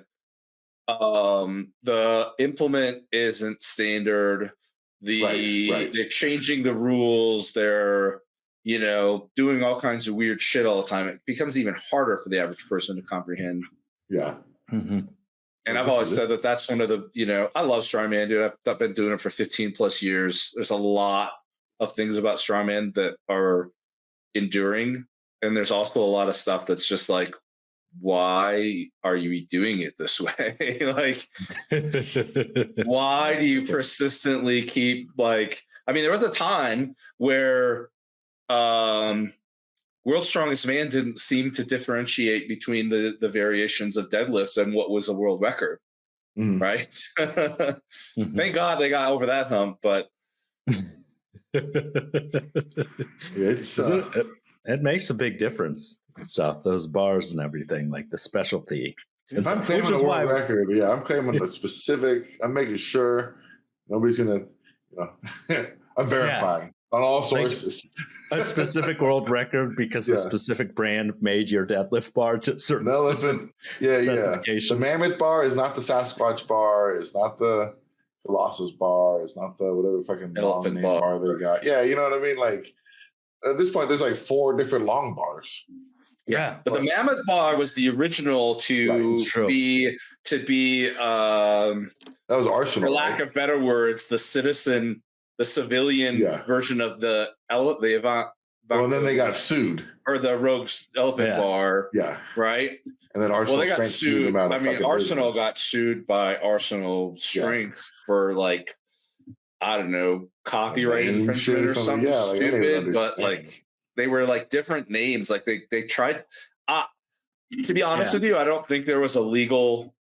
the implement isn't standard. They're changing the rules. They're doing all kinds of weird shit all the time. It becomes even harder for the average person to comprehend. Yeah. Mm-hmm. And I've always said that that's one of the, I love strongman, dude. I've been doing it for 15 plus years. There's a lot of things about strongman that are enduring. And there's also a lot of stuff that's just like, why are you doing it this way? Like, why do you persistently keep there was a time where World's Strongest Man didn't seem to differentiate between the variations of deadlifts and what was a world record, right? Mm-hmm. Thank God they got over that hump, but it makes a big difference and stuff, those bars and everything, like the specialty. If I'm claiming a world record, I'm claiming a specific, I'm making sure nobody's going to, I'm verifying on all sources. A specific world record because a specific brand made your deadlift bar to certain specifications. The Mammoth bar is not the Sasquatch bar, it's not the Colossus bar, it's not the whatever fucking Elephant bar they got. Yeah, you know what I mean? Like, at this point, there's like 4 different long bars. Yeah, but the Mammoth bar was the original to be that was Arsenal. For lack of better words, the civilian version of the Avant. Well, and then they got sued. Or the Rogue's Elephant Bar. Yeah. right? And then Arsenal they got sued. I mean, Arsenal business. Got sued by Arsenal Strength for like, I don't know, copyright infringement or something stupid. But like, they were like different names. Like they tried. To be honest with you, I don't think there was a legal.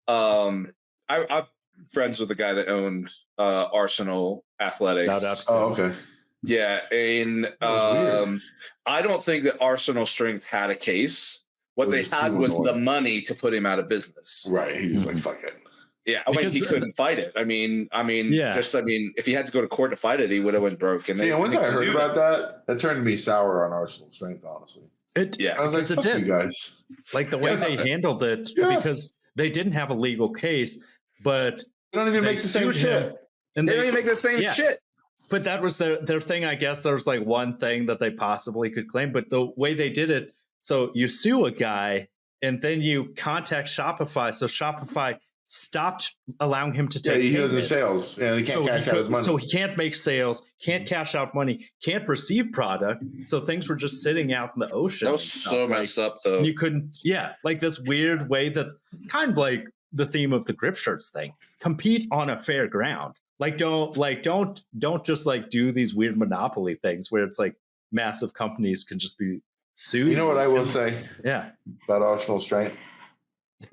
I'm friends with the guy that owned Arsenal Athletics. Oh, okay. Yeah, and I don't think that Arsenal Strength had a case. What they had was the money to put him out of business. Right. He was like, fuck it. Yeah, I mean, he couldn't fight it. I mean, if he had to go to court to fight it, he would have went broke. And once I heard about that turned me sour on Arsenal Strength, honestly. I was like, fuck you guys. Like the way they handled it, because they didn't have a legal case, but they don't even make the same shit. And they don't even make the same shit. But that was their thing. I guess there was like one thing that they possibly could claim, but the way they did it, so you sue a guy and then you contact Shopify. So Shopify stopped allowing him to take he doesn't sales. Yeah, he can't cash out his money. So he can't make sales, can't cash out money, can't receive product. So things were just sitting out in the ocean. That was so messed up, though. You couldn't, like this weird way that kind of like the theme of the grip shirts thing. Compete on a fair ground. Like don't just like do these weird monopoly things where it's like massive companies can just be sued. You know what I will say? Yeah. About Arsenal Strength?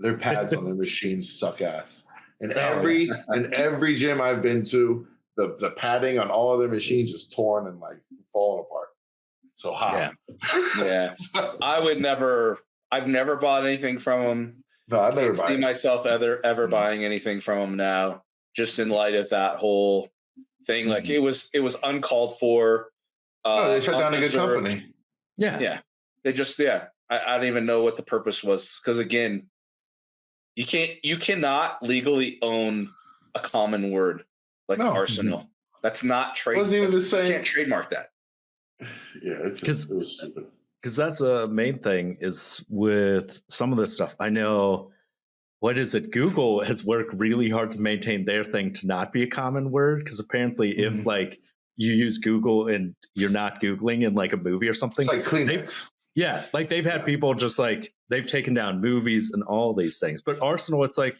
Their pads on their machines suck ass. And every gym I've been to, the padding on all of their machines is torn and like falling apart. So hot. Yeah. I've never bought anything from them. No, I've never see myself ever buying anything from them now. Just in light of that whole thing, like it was uncalled for. They shut down a good company. Yeah. They just I don't even know what the purpose was, because again, you cannot legally own a common word like Arsenal. That's not trade. Wasn't even the same. You can't trademark that. Yeah, it was stupid. Because that's a main thing is with some of this stuff. I know. What is it? Google has worked really hard to maintain their thing to not be a common word. Because apparently if like you use Google and you're not Googling in like a movie or something. It's like Kleenex. Like they've had people just like, they've taken down movies and all these things. But Arsenal, it's like,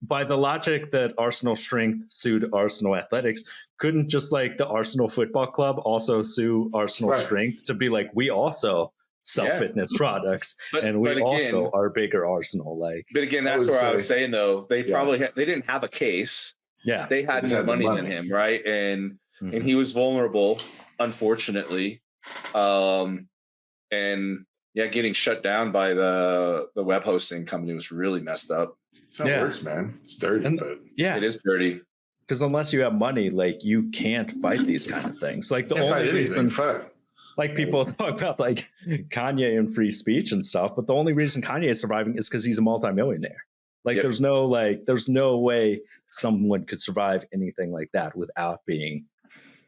by the logic that Arsenal Strength sued Arsenal Athletics, couldn't just like the Arsenal Football Club also sue Arsenal Strength to be like, we also sell fitness products, and we also are bigger Arsenal. Like, but again, that's where I was saying though, they probably they didn't have a case, Yeah. They had more money than him, right? And he was vulnerable, unfortunately. And yeah, getting shut down by the web hosting company was really messed up. That's how it works, man. It's dirty, but it is dirty. Because unless you have money, like you can't fight these kind of things. Like the only reason, like people talk about like Kanye and free speech and stuff, but the only reason Kanye is surviving is because he's a multimillionaire. Like there's no way someone could survive anything like that without being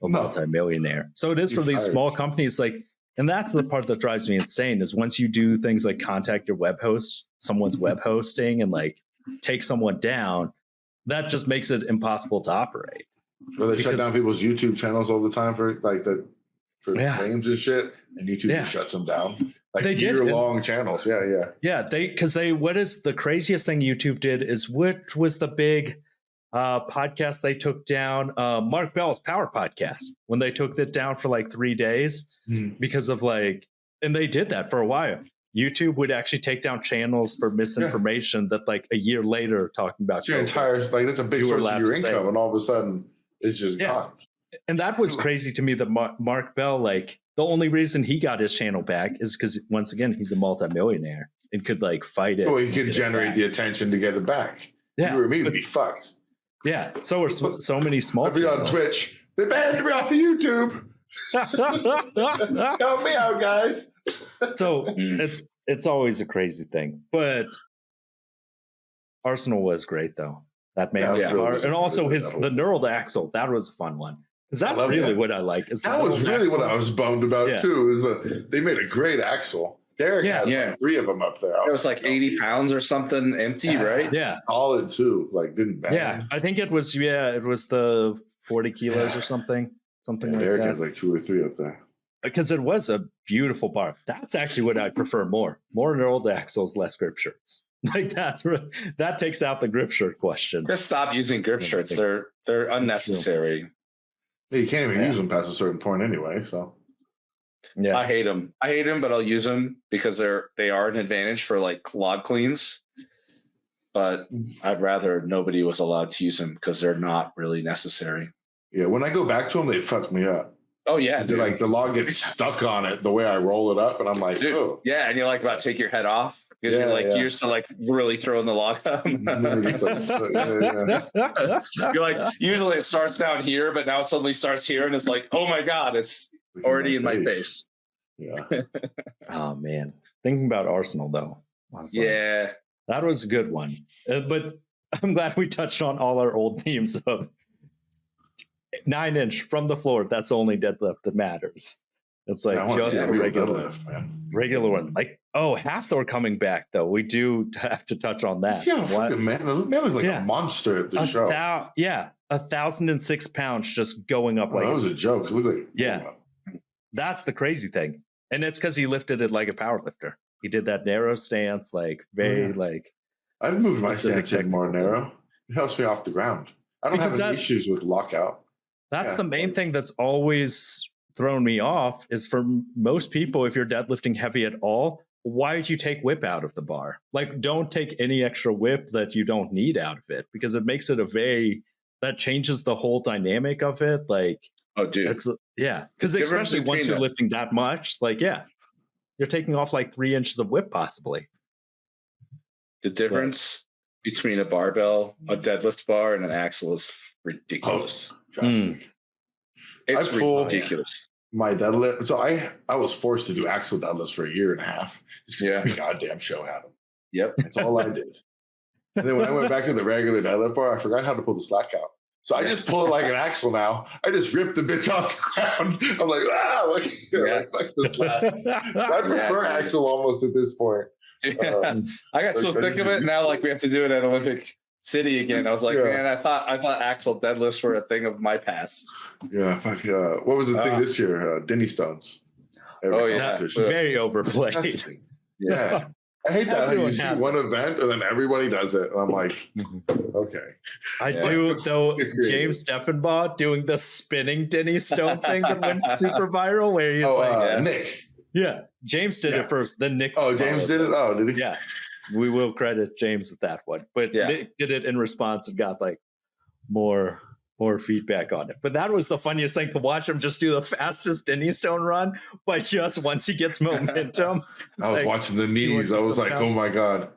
a multimillionaire. So it is for these small companies, like, and that's the part that drives me insane is once you do things like contact your web host, someone's web hosting and like take someone down, that just makes it impossible to operate. Well, they shut down people's YouTube channels all the time for claims and shit, and YouTube just shuts them down. Like they year-long channels. Yeah. What is the craziest thing YouTube did is what was the big podcast they took down? Mark Bell's Power Podcast, when they took it down for like 3 days because of like, and they did that for a while. YouTube would actually take down channels for misinformation that like a year later talking about your entire, like that's a big source of your income, and all of a sudden it's just gone. And that was crazy to me that Mark Bell, like the only reason he got his channel back is because once again he's a multimillionaire and could like fight it. Well, he could generate the attention to get it back. You or me would be fucked. Yeah, so are so many small. I'd be on Twitch. They banned me off of YouTube. Help me out, guys. So it's always a crazy thing, but Arsenal was great though. That man, and also the knurled axle, that was a fun one because that's really what I like. Is that was really what I was bummed about too. Is that they made a great axle. Derek has like 3 of them up there. It was like 80 pounds or something empty, right? Yeah, solid too. Like didn't bang. Yeah, I think it was the 40 kilos or something like Derek that. has like 2 or 3 up there. Because it was a beautiful bar. That's actually what I prefer more knurled axles, less grip shirts. Like that takes out the grip shirt question. Just stop using grip shirts. They're unnecessary. Yeah, you can't even use them past a certain point anyway. So I hate them, but I'll use them because they are an advantage for like log cleans. But I'd rather nobody was allowed to use them because they're not really necessary. Yeah, when I go back to them, they fuck me up. Oh yeah, like the log gets stuck on it the way I roll it up, and I'm like, oh yeah, and you're like about to take your head off because you're like used to like really throwing the log up. You're like usually it starts down here, but now it suddenly starts here, and it's like, oh my god, it's already in my face. Yeah. Oh man, thinking about Arsenal though. That was a good one, but I'm glad we touched on all our old teams of 9-inch from the floor. That's the only deadlift that matters. It's like just a regular one. Like, Hafthor coming back though. We do have to touch on that. Yeah, man looks like a monster at the show. 1,006 pounds just going up. That was a joke. Look that's the crazy thing, and it's because he lifted it like a power lifter. He did that narrow stance, like like. I've moved my stance in more narrow. It helps me off the ground. I don't have any issues with lockout. That's the main thing that's always thrown me off is for most people, if you're deadlifting heavy at all, why would you take whip out of the bar? Like, don't take any extra whip that you don't need out of it because it makes it that changes the whole dynamic of it. Like, oh, dude. Because especially once you're lifting that much, like, you're taking off like 3 inches of whip possibly. The difference between a barbell, a deadlift bar, and an axle is ridiculous. It's ridiculous. My deadlift. So I was forced to do axle deadlifts for 1.5 years just because every goddamn show had them. Yep. That's all I did. And then when I went back to the regular deadlift bar, I forgot how to pull the slack out. So I just pull it like an axle now. I just rip the bitch off the ground. I'm like, fuck the slack. So I prefer axle almost at this point. I got so sick of it. Now like we have to do it at Olympic City again. I was like, man, I thought axle deadlifts were a thing of my past. Yeah, fuck yeah. What was the thing this year? Denny Stones. Very overplayed. Yeah. I hate that how you see one event and then everybody does it. And I'm like, okay. I do, though, James Steffenbaugh doing the spinning Denny Stone thing that went super viral where he's Nick. Yeah. James did it first, then Nick. Oh, James did it? Oh, did he? Yeah. We will credit James with that one. But Nick did it in response and got like more feedback on it. But that was the funniest thing to watch him just do the fastest Denny Stone run, but just once he gets momentum. I was watching the knees. I was like, oh my God.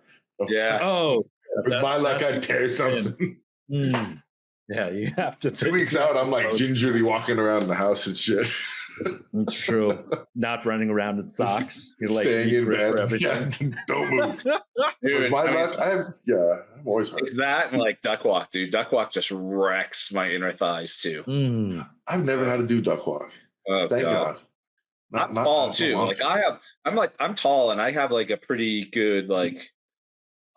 Yeah. Oh, with my luck, I'd tear something. Yeah, you have to. 2 weeks out, I'm like gingerly walking around the house and shit. It's true. Not running around in socks. You're like staying in bed. Yeah, don't move. Dude, my luck, I'm always hurt. It's that and like duck walk, dude. Duck walk just wrecks my inner thighs too. I've never had to do duck walk. Oh, Thank God. I'm tall too. Like I'm tall and I have like a pretty good like,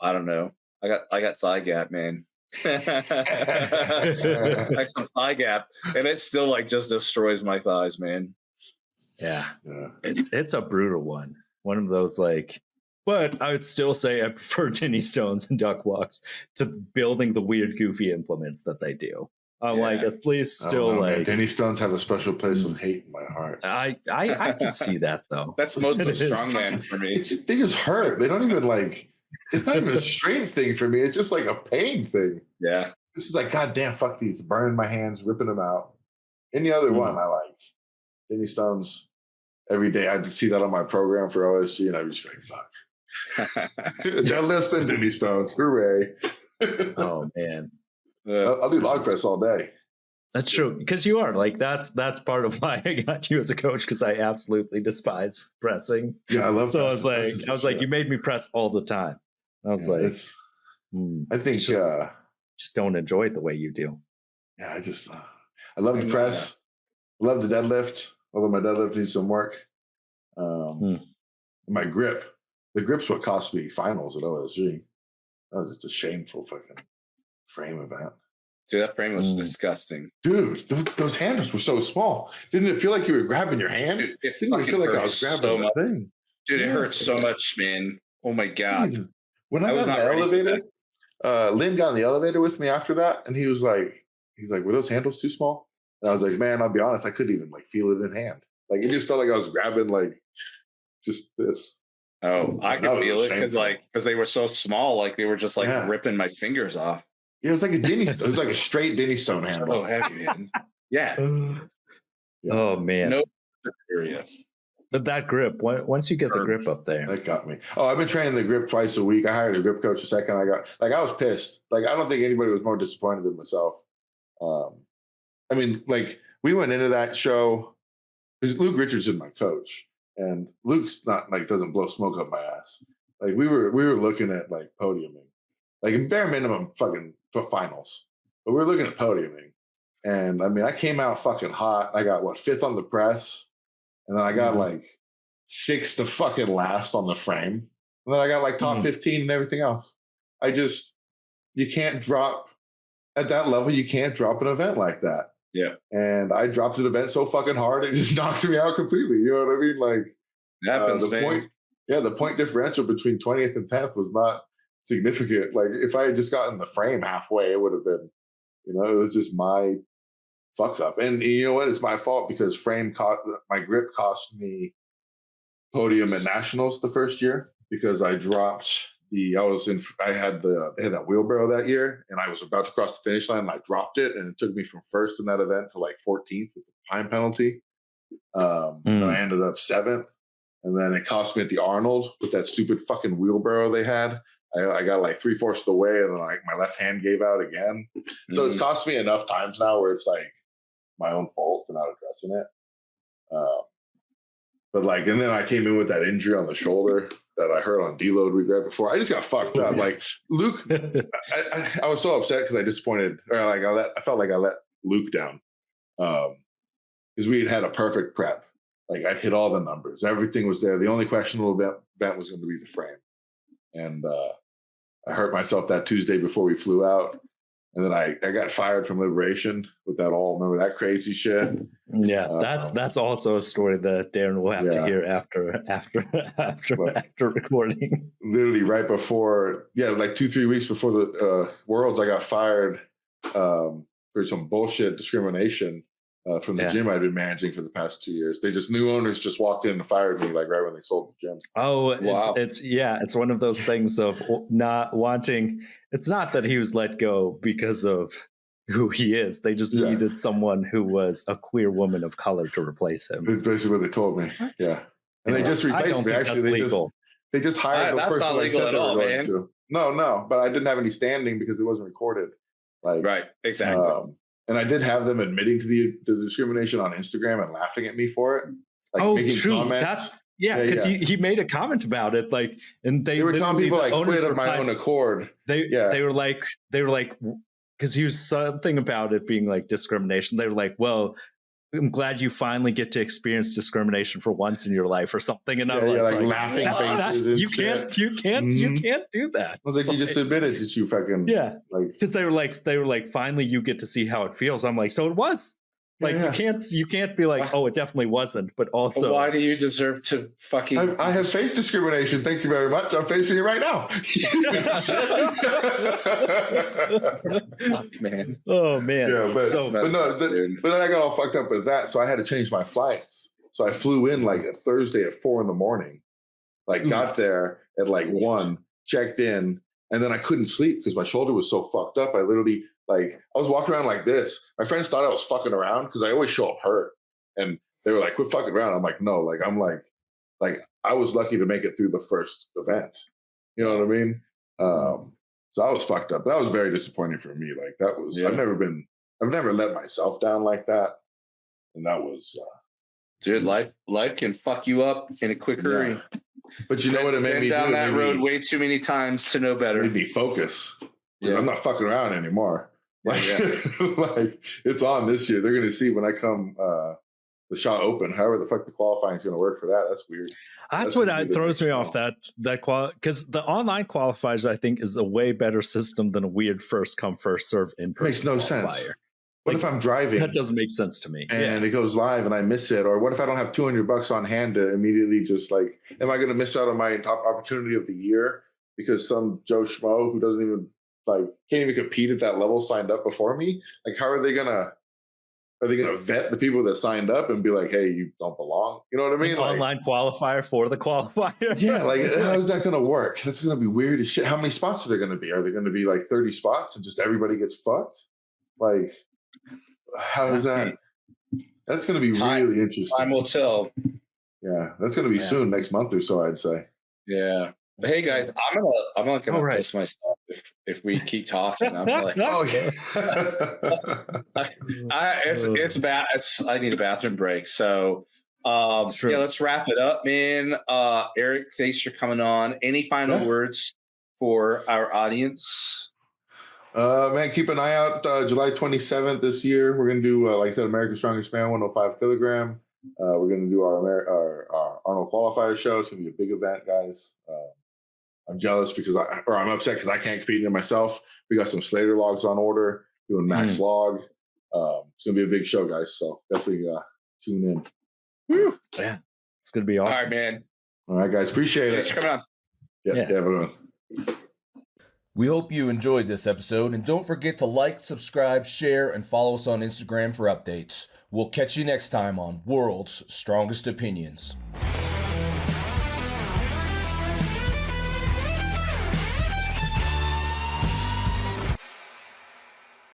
I don't know. I got thigh gap, man. Like some thigh gap, and it still like just destroys my thighs, man. Yeah. It's a brutal one of those like, but I would still say I prefer Denny Stones and duck walks to building the weird goofy implements that they do. I'm like, at least still like man. Denny Stones have a special place of hate in my heart. I can see that though. That's most of the strongman for me. They just hurt. They don't even like. It's not even a strength thing for me. It's just like a pain thing. Yeah. This is like, God damn, fuck these. Burning my hands, ripping them out. Any other one I like. Denny Stones, every day I'd see that on my program for OSG and I'd be just like, fuck. Deadlifts and Denny Stones. Hooray. Oh, man. I'll do log press all day. That's true. Because you are like, that's part of why I got you as a coach, because I absolutely despise pressing. Yeah, I love so I was like, you made me press all the time. I was like, I think just don't enjoy it the way you do. Yeah, I love to press. I love the deadlift, although my deadlift needs some work. My grip. The grip's what cost me finals at OSG. That was just a shameful fucking frame event. Dude, that frame was disgusting. Dude, those handles were so small. Didn't it feel like you were grabbing your hand? Dude, it didn't even feel like I was grabbing the thing. Dude, it hurts so much, man. Oh my God. Dude, when I was in the elevator, Lynn got in the elevator with me after that, and he's like, were those handles too small? And I was like, man, I'll be honest, I couldn't even like feel it in hand. Like it just felt like I was grabbing like just this. Oh, I could feel it because they were so small, like they were just like ripping my fingers off. Yeah, it was like it was like a straight Denny Stone handle. So heavy, man. Yeah. Oh man. No area. But that grip, once you get the grip up there, that got me. Oh, I've been training the grip twice a week. I hired a grip coach the second I was pissed. Like I don't think anybody was more disappointed than myself. I mean, like we went into that show because Luke Richardson, my coach, and Luke's not like doesn't blow smoke up my ass. Like we were looking at like podiuming, like in bare minimum fucking finals, but we were looking at podiuming. And I mean, I came out fucking hot. I got 5th on the press, and then I got like 6th to fucking last on the frame, and then I got like top 15 and everything else. You can't drop at that level. You can't drop an event like that. Yeah. And I dropped an event so fucking hard, it just knocked me out completely. You know what I mean? Like, it happens, man. The point differential between 20th and 10th was not significant. Like, if I had just gotten the frame halfway, it would have been, it was just my fuck up. And you know what? It's my fault because my grip cost me podium at nationals the first year because I dropped they had that wheelbarrow that year, and I was about to cross the finish line, and I dropped it, and it took me from first in that event to like 14th with the time penalty. And I ended up 7th, and then it cost me at the Arnold with that stupid fucking wheelbarrow they had. I got like 3/4 of the way, and then like my left hand gave out again. So it's cost me enough times now where it's like my own fault for not addressing it. But like, and then I came in with that injury on the shoulder that I heard on deload regret before. I just got fucked up. Like Luke, I was so upset because I disappointed, or like I felt like I let Luke down because we had a perfect prep. Like I'd hit all the numbers, everything was there. The only questionable event was going to be the frame, and I hurt myself that Tuesday before we flew out. And then I got fired from Liberation with that remember that crazy shit? Yeah, that's also a story that Darren will have to hear after recording. Literally right before, like 2-3 weeks before the Worlds, I got fired for some bullshit discrimination from the gym I'd been managing for the past 2 years. New owners just walked in and fired me like right when they sold the gym. Oh, wow. It's one of those things of not wanting. It's not that he was let go because of who he is. They just needed someone who was a queer woman of color to replace him. That's basically what they told me. What? Yeah. And they just replaced me. Actually, they just hired the that's person not I legal said at they were all, going man. to. No, but I didn't have any standing because it wasn't recorded. Like, right, exactly. And I did have them admitting to the discrimination on Instagram and laughing at me for it. Like making true. comments. Because he made a comment about it, like, and they were telling people like quit of my own accord. They were like, because he was something about it being like discrimination. They were like, well, I'm glad you finally get to experience discrimination for once in your life or something. And I was like laughing faces. You can't do that. I was like, you just admitted that you fucking because they were like, finally you get to see how it feels. I'm like, so it was. Like you can't be like, oh, it definitely wasn't. But also, why do you deserve to fucking? I have faced discrimination. Thank you very much. I'm facing it right now. Man. Oh man. Yeah, but then I got all fucked up with that, so I had to change my flights. So I flew in like a Thursday at 4 a.m. Like got there at like 1, checked in, and then I couldn't sleep because my shoulder was so fucked up. I literally. Like, I was walking around like this. My friends thought I was fucking around because I always show up hurt. And they were like, quit fucking around. I'm like, no, like, I was lucky to make it through the first event. You know what I mean? So I was fucked up. That was very disappointing for me. Like, that was, I've never let myself down like that. And that was, dude, life can fuck you up in a quick hurry. But you know what it made me do? Down that road way too many times to know better. It made me focus. Yeah. I'm not fucking around anymore. Like, like it's on this year. They're going to see when I come the shot open. However the fuck the qualifying is going to work for that. That's weird. That's what throws me off that because the online qualifiers I think is a way better system than a weird first come first serve in person. Makes no sense. What if I'm driving? That doesn't make sense to me. And it goes live and I miss it. Or what if I don't have $200 on hand to immediately just like, am I going to miss out on my top opportunity of the year because some Joe Schmo who doesn't even can't even compete at that level signed up before me? Like, how are they gonna vet the people that signed up and be like, hey, you don't belong? You know what I mean? Online qualifier for the qualifier. Yeah, like how's that gonna work? That's gonna be weird as shit. How many spots are there gonna be? Are there gonna be like 30 spots and just everybody gets fucked? Like, how is that? That's gonna be really interesting. Time will tell. Yeah, that's gonna be soon, next month or so, I'd say. Yeah. But hey guys, I'm not gonna piss myself if we keep talking. I'm like, oh yeah. It's bad. I need a bathroom break. So let's wrap it up, man. Eric, thanks for coming on. Any final words for our audience? Man, keep an eye out. July 27th this year, we're gonna do like I said, America's Strongest Man 105 kilogram. We're gonna do our Arnold qualifier show. It's gonna be a big event, guys. I'm jealous because I'm upset because I can't compete in it myself. We got some Slater logs on order, doing max log. It's gonna be a big show, guys. So definitely tune in. Woo. Yeah, it's gonna be awesome. All right, man. All right, guys. Appreciate Thanks it. for coming on. Yeah, everyone. We hope you enjoyed this episode, and don't forget to like, subscribe, share, and follow us on Instagram for updates. We'll catch you next time on World's Strongest Opinions.